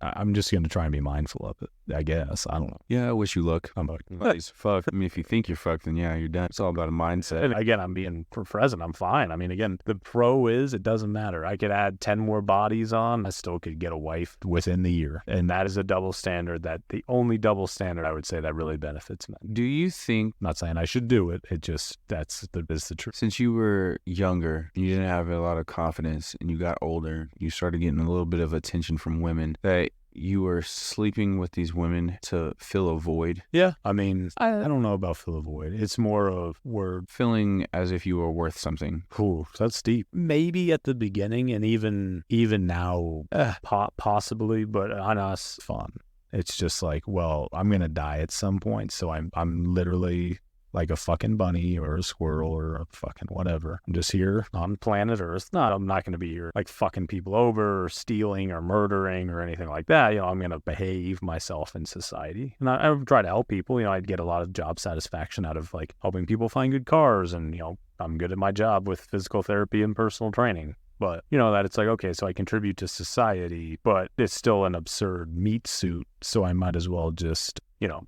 I'm just going to try and be mindful of it, I guess. I don't know. Yeah, I wish you luck. I'm like, fucked. I mean, if you think you're fucked, then yeah, you're done. It's all about a mindset. And again, I'm being present. I'm fine. I mean, again, the pro is it doesn't matter. I could add 10 more bodies on. I still could get a wife within the year. And that is a double standard, the only double standard I would say that really benefits men. Do you think, I'm not saying I should do it. It just, is the truth. Since you were younger, you didn't have a lot of confidence, and you got older, you started getting a little bit of attention from women, that you were sleeping with these women to fill a void? Yeah. I mean, I don't know about fill a void. It's more of we're feeling as if you were worth something. Cool. That's deep. Maybe at the beginning, and even now, possibly, but on us, fun. It's just like, well, I'm going to die at some point. So I'm literally like a fucking bunny or a squirrel or a fucking whatever. I'm just here on planet Earth. I'm not going to be here like fucking people over or stealing or murdering or anything like that. I'm going to behave myself in society. And I try to help people. I'd get a lot of job satisfaction out of like helping people find good cars. And, I'm good at my job with physical therapy and personal training. But, that it's like, okay, so I contribute to society, but it's still an absurd meat suit. So I might as well just,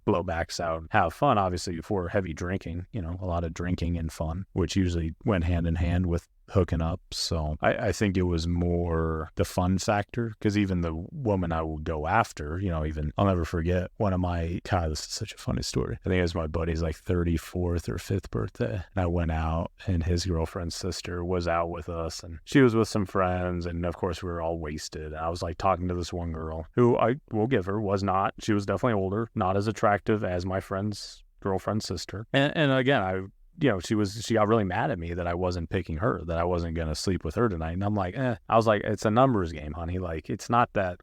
blow backs out, have fun, obviously, for heavy drinking, a lot of drinking and fun, which usually went hand in hand with hooking up. So I think it was more the fun factor, because even the woman I would go after, I'll never forget one of my, God, this is such a funny story. I think it was my buddy's like 34th or 5th birthday. And I went out, and his girlfriend's sister was out with us, and she was with some friends. And of course we were all wasted. And I was like talking to this one girl who, I will give her, she was definitely older, not as attractive as my friend's girlfriend's sister. And again, she got really mad at me that I wasn't picking her, that I wasn't going to sleep with her tonight. And I'm like, I was like, it's a numbers game, honey. Like, it's not that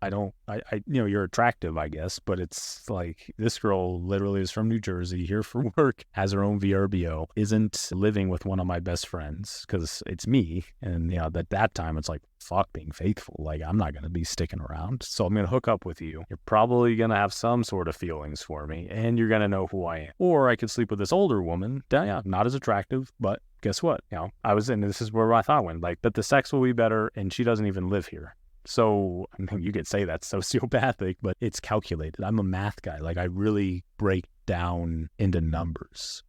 you're attractive, I guess, but it's like, this girl literally is from New Jersey, here for work, has her own VRBO, isn't living with one of my best friends, because it's me. And, at that time, it's like, fuck being faithful. Like, I'm not going to be sticking around. So I'm going to hook up with you. You're probably going to have some sort of feelings for me, and you're going to know who I am. Or I could sleep with this older woman. Yeah, not as attractive, but guess what? This is where my thought went, like, that the sex will be better, and she doesn't even live here. So, I mean, you could say that's sociopathic, but it's calculated. I'm a math guy. Like, I really break down into numbers.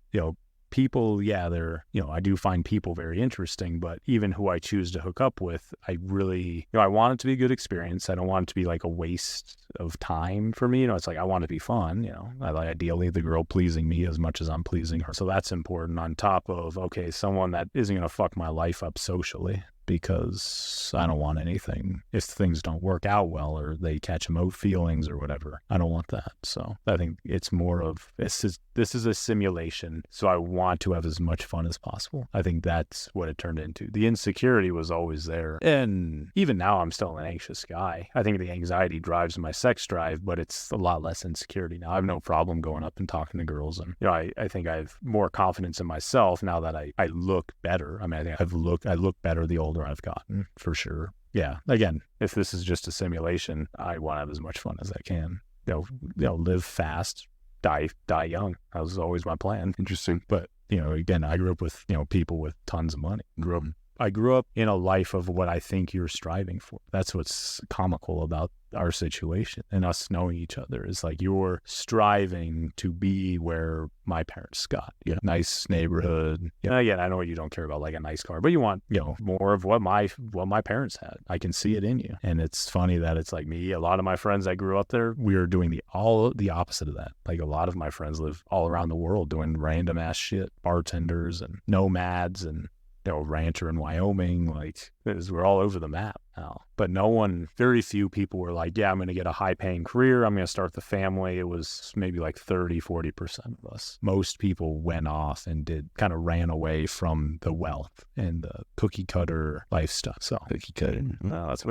People, I do find people very interesting, but even who I choose to hook up with, I really, I want it to be a good experience. I don't want it to be like a waste of time for me. It's like, I want it to be fun. I like ideally the girl pleasing me as much as I'm pleasing her. So that's important, on top of, okay, someone that isn't going to fuck my life up socially, because I don't want anything. If things don't work out well, or they catch emote feelings or whatever, I don't want that. So I think it's more of, this is a simulation, so I want to have as much fun as possible. I think that's what it turned into. The insecurity was always there. And even now, I'm still an anxious guy. I think the anxiety drives my sex drive, but it's a lot less insecurity now. I have no problem going up and talking to girls. And, I think I have more confidence in myself now that I look better. I mean, I think I look better the older I've gotten, for sure. Yeah. Again, if this is just a simulation, I want to have as much fun as I can. Live fast, die young. That was always my plan. Interesting. But, again, I grew up with, people with tons of money. I grew up in a life of what I think you're striving for. That's what's comical about our situation and us knowing each other, is like, you're striving to be where my parents got. Nice neighborhood. Again, I know you don't care about like a nice car, but you want, more of what my parents had. I can see it in you. And it's funny that it's like me, a lot of my friends that grew up there, we were doing the opposite of that. Like, a lot of my friends live all around the world doing random ass shit, bartenders and nomads and rancher in Wyoming. Like, we're all over the map now. But very few people were like, yeah, I'm going to get a high paying career. I'm going to start the family. It was maybe like 30-40% of us. Most people went off and kind of ran away from the wealth and the cookie cutter lifestyle. So Cookie cutter. that's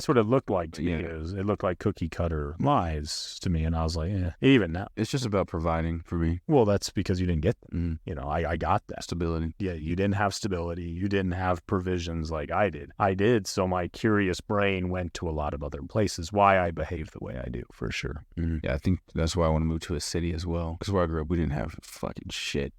what it looked like to me. Yeah. It looked like cookie cutter lives to me. And I was like, even now. It's just about providing for me. Well, that's because you didn't get them. I got that. Stability. Yeah, you didn't have stability. You didn't have provisions like I did. So my curious brain went to a lot of other places. Why I behave the way I do, for sure. Yeah, I think that's why I want to move to a city as well. Because where I grew up, we didn't have fucking shit.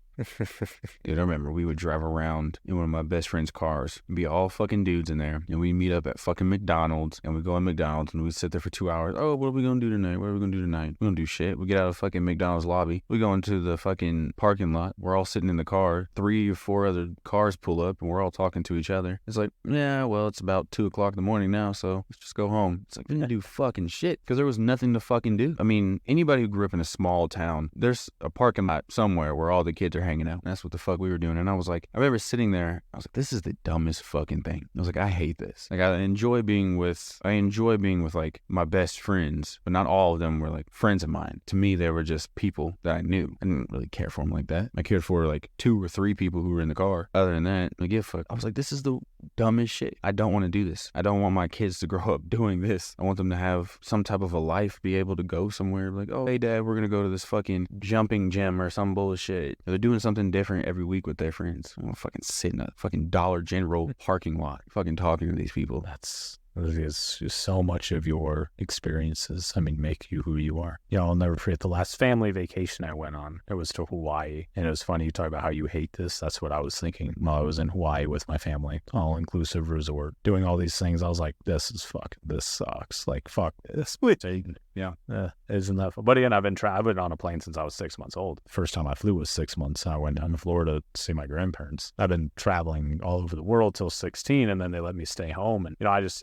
Dude, I remember we would drive around in one of my best friend's cars and be all fucking dudes in there. And we meet up at fucking McDonald's and we go to McDonald's and we sit there for 2 hours. Oh, what are we going to do tonight? What are we going to do tonight? We don't do shit. We get out of fucking McDonald's lobby. We go into the fucking parking lot. We're all sitting in the car. 3 or 4 other cars pull up and we're all talking to each other. It's like, yeah, well, it's about 2 o'clock in the morning now, so let's just go home. It's like, we didn't do fucking shit because there was nothing to fucking do. I mean, anybody who grew up in a small town, there's a parking lot somewhere where all the kids are hanging out. And that's what the fuck we were doing. And I was like, I remember sitting there, I was like, this is the dumbest fucking thing. I was like, I hate this. Like, I enjoy being with like my best friends, but not all of them were like friends of mine. To me, they were just people that I knew. I didn't really care for them like that. I cared for like 2 or 3 people who were in the car. Other than that, like, yeah, fuck. I was like, this is the dumbest shit. I don't want to do this. I don't want my kids to grow up doing this. I want them to have some type of a life, be able to go somewhere like, oh, hey dad, we're going to go to this fucking jumping gym or some bullshit. They're doing something different every week with their friends. I want to fucking sit in a fucking Dollar General parking lot, fucking talking to these people. Is just so much of your experiences, make you who you are. I'll never forget the last family vacation I went on. It was to Hawaii. And it was funny, you talk about how you hate this. That's what I was thinking while I was in Hawaii with my family. All-inclusive resort. Doing all these things. I was like, this sucks. Like, fuck this. Yeah. Isn't that fun? But again, I've been on a plane since I was 6 months old. First time I flew was 6 months. I went down to Florida to see my grandparents. I've been traveling all over the world till 16, and then they let me stay home. And,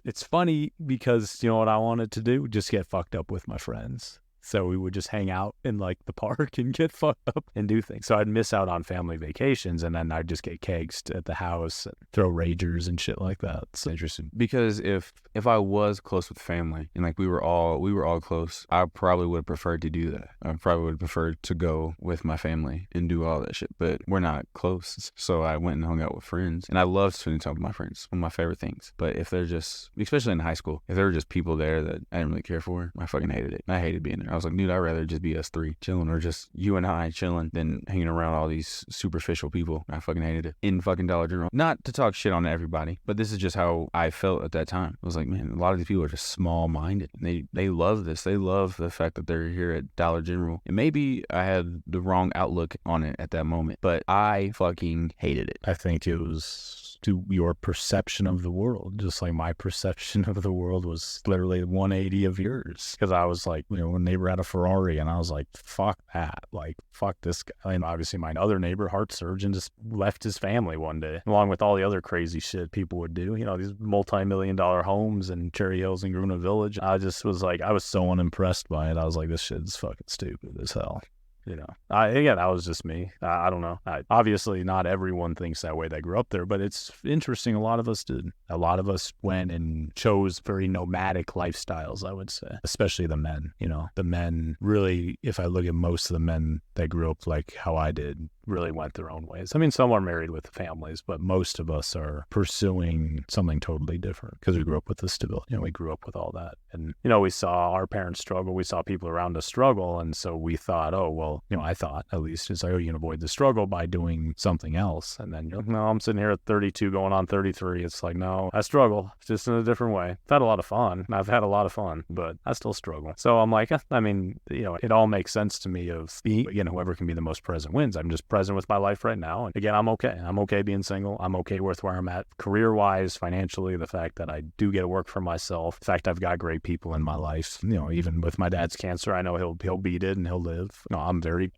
it's funny because, what I wanted to do? Just get fucked up with my friends. So we would just hang out in like the park and get fucked up and do things. So I'd miss out on family vacations, and then I'd just get kegs at the house and throw ragers and shit like that. So interesting. Because if I was close with family and like we were all close, I probably would have preferred to do that. I probably would have preferred to go with my family and do all that shit. But we're not close. So I went and hung out with friends. And I love spending time with my friends. One of my favorite things. But if they're just, especially in high school, if there were just people there that I didn't really care for, I fucking hated it. I hated being there. I was like, dude, I'd rather just be us 3 chilling, or just you and I chilling, than hanging around all these superficial people. I fucking hated it. In fucking Dollar General. Not to talk shit on everybody, but this is just how I felt at that time. I was like, man, a lot of these people are just small-minded. They love this. They love the fact that they're here at Dollar General. And maybe I had the wrong outlook on it at that moment, but I fucking hated it. I think it was to your perception of the world, just like my perception of the world was literally 180 of yours. Because I was like, a neighbor had a Ferrari, and I was like, fuck that, like, fuck this guy. And obviously my other neighbor, heart surgeon, just left his family one day, along with all the other crazy shit people would do, these multi-million-dollar homes in Cherry Hills and Gruna Village. I just was like, I was so unimpressed by it. I was like, this shit's fucking stupid as hell. That was just me. I don't know. Obviously, not everyone thinks that way that grew up there, but it's interesting. A lot of us did. A lot of us went and chose very nomadic lifestyles, I would say, especially the men. The men really, if I look at most of the men that grew up like how I did, really went their own ways. Some are married with families, but most of us are pursuing something totally different because we grew up with the stability. We grew up with all that. And, we saw our parents struggle. We saw people around us struggle. And so we thought, oh, well, I thought at least it's like, oh, you can avoid the struggle by doing something else. And then you're like, no, I'm sitting here at 32 going on 33. It's like, no, I struggle just in a different way. I've had a lot of fun. I've had a lot of fun, but I still struggle. So I'm like, it all makes sense to me of being, whoever can be the most present wins. I'm just present with my life right now. And again, I'm okay. I'm okay being single. I'm okay with where I'm at career-wise, financially, the fact that I do get to work for myself. The fact I've got great people in my life. Even with my dad's cancer, I know he'll beat it and he'll live.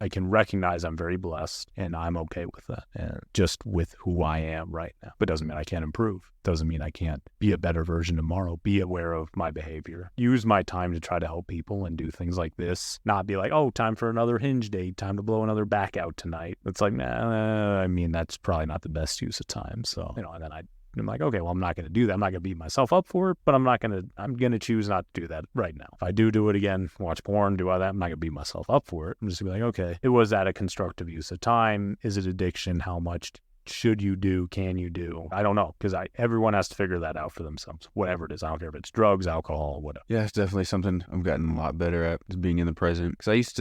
I can recognize I'm very blessed, and I'm okay with that. And just with who I am right now. But doesn't mean I can't improve. Doesn't mean I can't be a better version tomorrow. Be aware of my behavior. Use my time to try to help people and do things like this. Not be like, oh, time for another hinge date. Time to blow another back out tonight. It's like, nah, that's probably not the best use of time. So, and then I I'm like, okay, well, I'm not going to do that. I'm not going to beat myself up for it, but I'm going to choose not to do that right now. If I do it again, watch porn, do all that, I'm not going to beat myself up for it. I'm just going to be like, okay, was that a constructive use of time? Is it addiction? How much should you do? Can you do? I don't know, because everyone has to figure that out for themselves, whatever it is. I don't care if it's drugs, alcohol, whatever. Yeah, it's definitely something I've gotten a lot better at, is being in the present. Because I used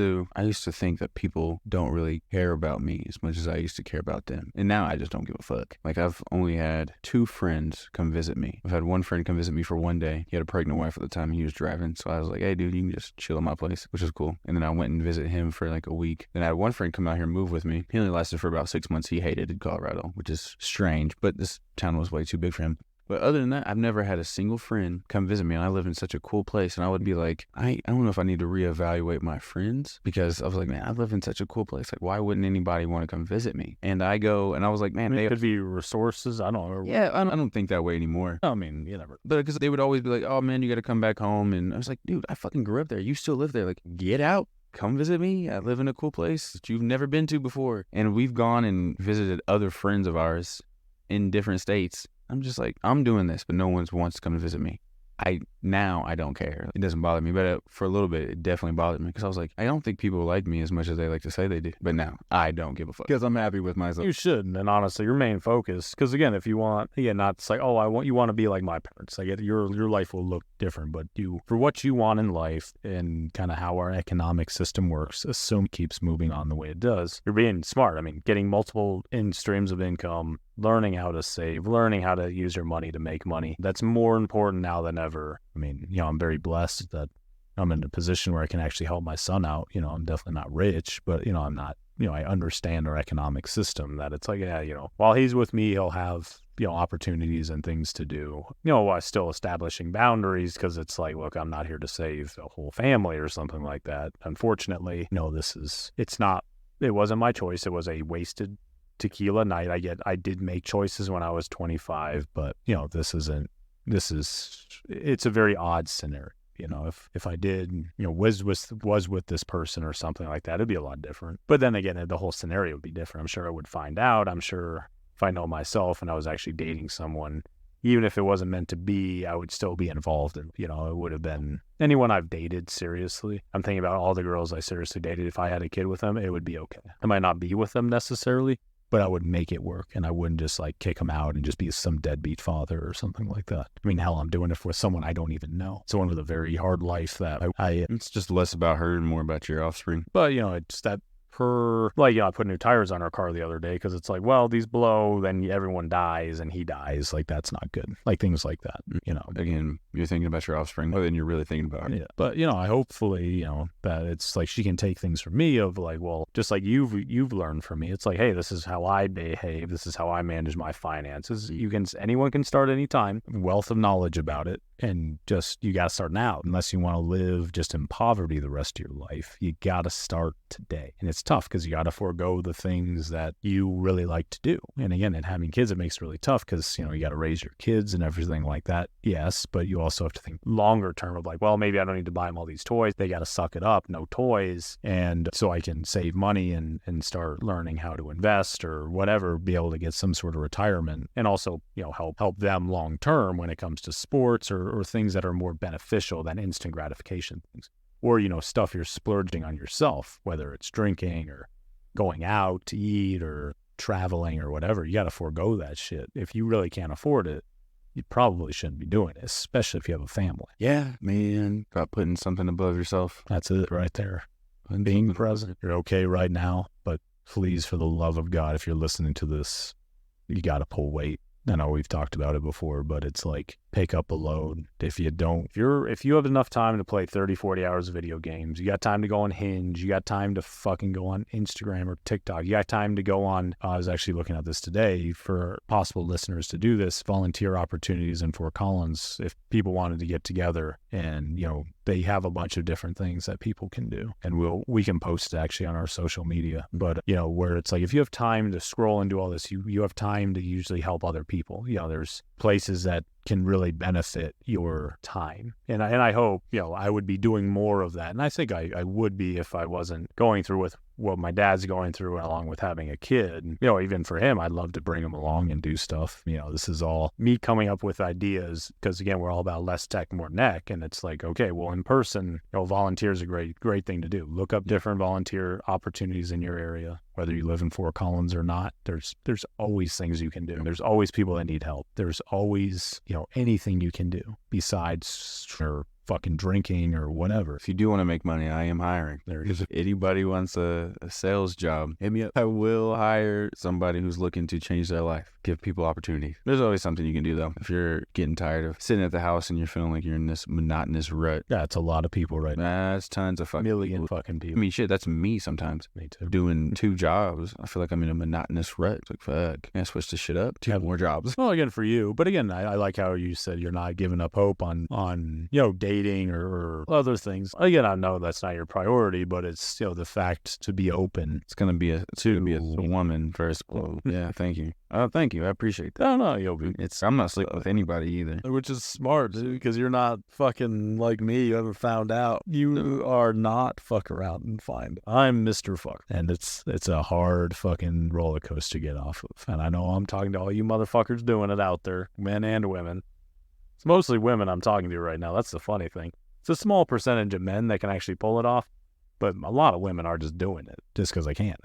to think that people don't really care about me as much as I used to care about them. And now I just don't give a fuck. Like, I've only had 2 friends come visit me. I've had one friend come visit me for one day. He had a pregnant wife at the time and he was driving. So I was like, hey, dude, you can just chill at my place, which is cool. And then I went and visit him for like a week. Then I had one friend come out here and move with me. He only lasted for about 6 months. He hated Colorado, which is strange, but this town was way too big for him. But other than that, I've never had a single friend come visit me, and I live in such a cool place, and I would be like, I don't know if I need to reevaluate my friends, because I was like, man, I live in such a cool place. Like, why wouldn't anybody want to come visit me? And I go, and I was like, man, it could be resources. I don't know. Yeah, I don't think that way anymore. I mean, you never. But because they would always be like, oh man, you got to come back home. And I was like, dude, I fucking grew up there. You still live there. Like, get out. Come visit me. I live in a cool place that you've never been to before. And we've gone and visited other friends of ours in different states. I'm just like, I'm doing this, but no one wants to come to visit me. Now I don't care. It doesn't bother me, but for a little bit, it definitely bothered me, because I was like, I don't think people like me as much as they like to say they do. But now I don't give a fuck, because I'm happy with myself. You shouldn't. And honestly, your main focus, because again, if you want, not to like, oh, you want to be like my parents. Like, your life will look different, but for what you want in life and kind of how our economic system works, assume it keeps moving on the way it does. You're being smart. I mean, getting multiple streams of income, learning how to save, learning how to use your money to make money. That's more important now than ever. I mean, I'm very blessed that I'm in a position where I can actually help my son out. I'm definitely not rich, but, I'm not, I understand our economic system, that it's like, while he's with me, he'll have, opportunities and things to do, while still establishing boundaries, because it's like, look, I'm not here to save a whole family or something like that. Unfortunately, it wasn't my choice. It was a wasted tequila night. I did make choices when I was 25, but it's a very odd scenario. If I did, was with this person or something like that, it'd be a lot different. But then again, the whole scenario would be different. I'm sure I would find out. I'm sure if I know myself and I was actually dating someone, even if it wasn't meant to be, I would still be involved in, it would have been anyone I've dated seriously. I'm thinking about all the girls I seriously dated. If I had a kid with them, it would be okay. I might not be with them necessarily, but I would make it work, and I wouldn't just like kick him out and just be some deadbeat father or something like that. I mean, hell, I'm doing it for someone I don't even know. Someone with a very hard life that it's just less about her and more about your offspring. But, it's that I put new tires on our car the other day, because it's like, well, these blow, then everyone dies and he dies. Like, that's not good. Like, things like that, Again, you're thinking about your offspring more than you're really thinking about it. Yeah. But, I hopefully, that it's like she can take things from me of like, well, just like you've learned from me. It's like, hey, this is how I behave. This is how I manage my finances. Anyone can start anytime. Wealth of knowledge about it. And just, you got to start now. Unless you want to live just in poverty the rest of your life, you got to start today. And it's tough, because you got to forego the things that you really like to do. And again, in having kids, it makes it really tough, because, you got to raise your kids and everything like that. Yes, but you also have to think longer term of like, well, maybe I don't need to buy them all these toys. They got to suck it up, no toys. And so I can save money and start learning how to invest or whatever, be able to get some sort of retirement, and also, help them long term when it comes to sports or things that are more beneficial than instant gratification things. Or, stuff you're splurging on yourself, whether it's drinking or going out to eat or traveling or whatever. You got to forego that shit. If you really can't afford it, you probably shouldn't be doing it, especially if you have a family. Yeah, man. About putting something above yourself. That's it right there. And being present. You're okay right now, but please, for the love of God, if you're listening to this, you got to pull weight. I know we've talked about it before, but it's like, pick up a load. If you have enough time to play 30, 40 hours of video games, you got time to go on Hinge, you got time to fucking go on Instagram or TikTok, you got time to go on, I was actually looking at this today for possible listeners to do this, volunteer opportunities in Fort Collins, if people wanted to get together, and, they have a bunch of different things that people can do, and we can post it actually on our social media. But, where it's like, if you have time to scroll and do all this, you have time to usually help other people. There's places that can really benefit your time. And I hope, I would be doing more of that. And I think I would be if I wasn't going through with what my dad's going through along with having a kid. You know, even for him, I'd love to bring him along and do stuff. You know, this is all me coming up with ideas because, again, we're all about less tech, more neck. And it's like, okay, well, in person, you know, volunteer is a great thing to do. Look up different volunteer opportunities in your area, whether you live in Fort Collins or not. There's always things you can do. There's always people that need help. There's always, you know, anything you can do besides fucking drinking or whatever. If you do want to make money, I am hiring. If anybody wants a sales job, hit me up. I will hire somebody who's looking to change their life. Give people opportunity. There's always something you can do, though. If you're getting tired of sitting at the house and you're feeling like you're in this monotonous rut. Yeah, it's a lot of people right now. That's tons of fucking Million people. fucking people. I mean, shit, that's me sometimes. Me too. Doing 2 jobs. I feel like I'm in a monotonous rut. It's like, fuck. Can I switch this shit up? 2 more jobs. Well, again, for you. But again, I like how you said you're not giving up hope on you know, dating or other things. Again, I know that's not your priority, but it's, you know, the fact to be open. It's gonna be a woman first. Well, yeah, thank you. Thank you. I appreciate that. No, you'll be. I'm not sleeping with anybody either. Which is smart, dude, because you're not fucking like me. You haven't found out. You are not fuck around and find. I'm Mr. Fuck. And it's a hard fucking roller coaster to get off of. And I know I'm talking to all you motherfuckers doing it out there, men and women. It's mostly women I'm talking to right now. That's the funny thing. It's a small percentage of men that can actually pull it off, but a lot of women are just doing it just because they can't.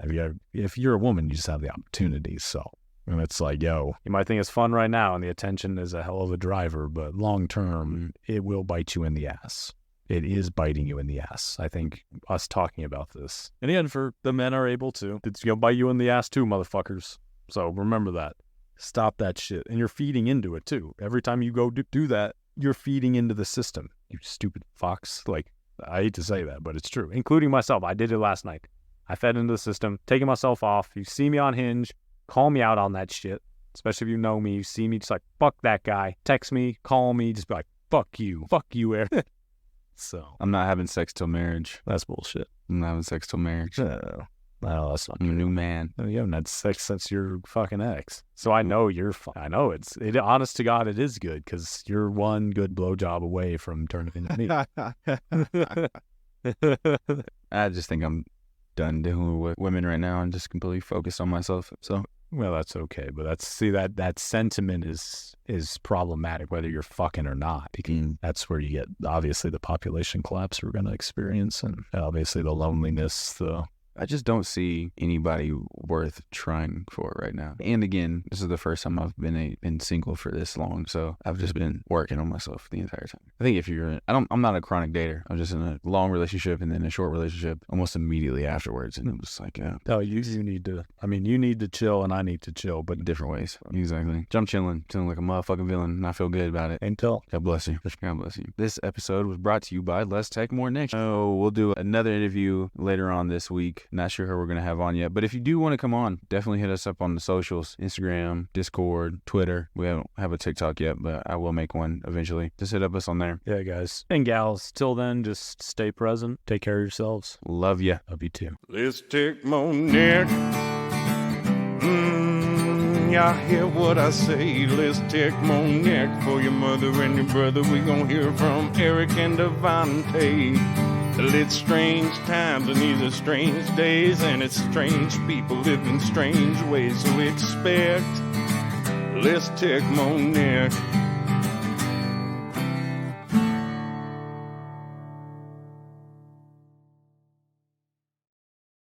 If you're a woman, you just have the opportunity. So, and it's like, yo, you might think it's fun right now and the attention is a hell of a driver, but long term, it will bite you in the ass. It is biting you in the ass. I think us talking about this. And again, for the men are able to. It's going to bite you in the ass too, motherfuckers. So remember that. Stop that shit. And you're feeding into it too. Every time you go do that, you're feeding into the system. You stupid fox. Like, I hate to say that, but it's true. Including myself. I did it last night. I fed into the system, taking myself off. You see me on Hinge, call me out on that shit. Especially if you know me, you see me just like, fuck that guy. Text me, call me, just be like, fuck you, Eric. So. I'm not having sex till marriage. That's bullshit. I'm not having sex till marriage. No, that's not I'm a true. new man. You haven't had sex since your fucking ex. So I know you're fine. I know honest to God, it is good because you're one good blowjob away from turning into me. I just think I'm done dealing with women right now and just completely focused on myself. So, well, that's okay. But that sentiment is problematic, whether you're fucking or not, because that's where you get, obviously, the population collapse we're going to experience and obviously the loneliness, I just don't see anybody worth trying for right now. And again, this is the first time I've been single for this long, so I've just been working on myself the entire time. I think if you're I'm not a chronic dater. I'm just in a long relationship and then a short relationship almost immediately afterwards, and it was like, oh, you need to. I mean, you need to chill, and I need to chill, but in different ways. Exactly. I'm chilling like a motherfucking villain, and I feel good about it. Until God bless you. God bless you. This episode was brought to you by Less Tech, More Next. Oh, we'll do another interview later on this week. Not sure who we're going to have on yet, but if you do want to come on, definitely hit us up on the socials, Instagram, Discord, Twitter. We don't have a TikTok yet, but I will make one eventually. Just hit up us on there. Yeah, guys and gals, till then, just stay present. Take care of yourselves. Love ya. Love you too. Let's take more neck. Y'all hear what I say? Let's take more neck for your mother and your brother. We gon' hear from Eric and DeVanté. It's strange times and these are strange days, and it's strange people live in strange ways, so expect let's take more neck.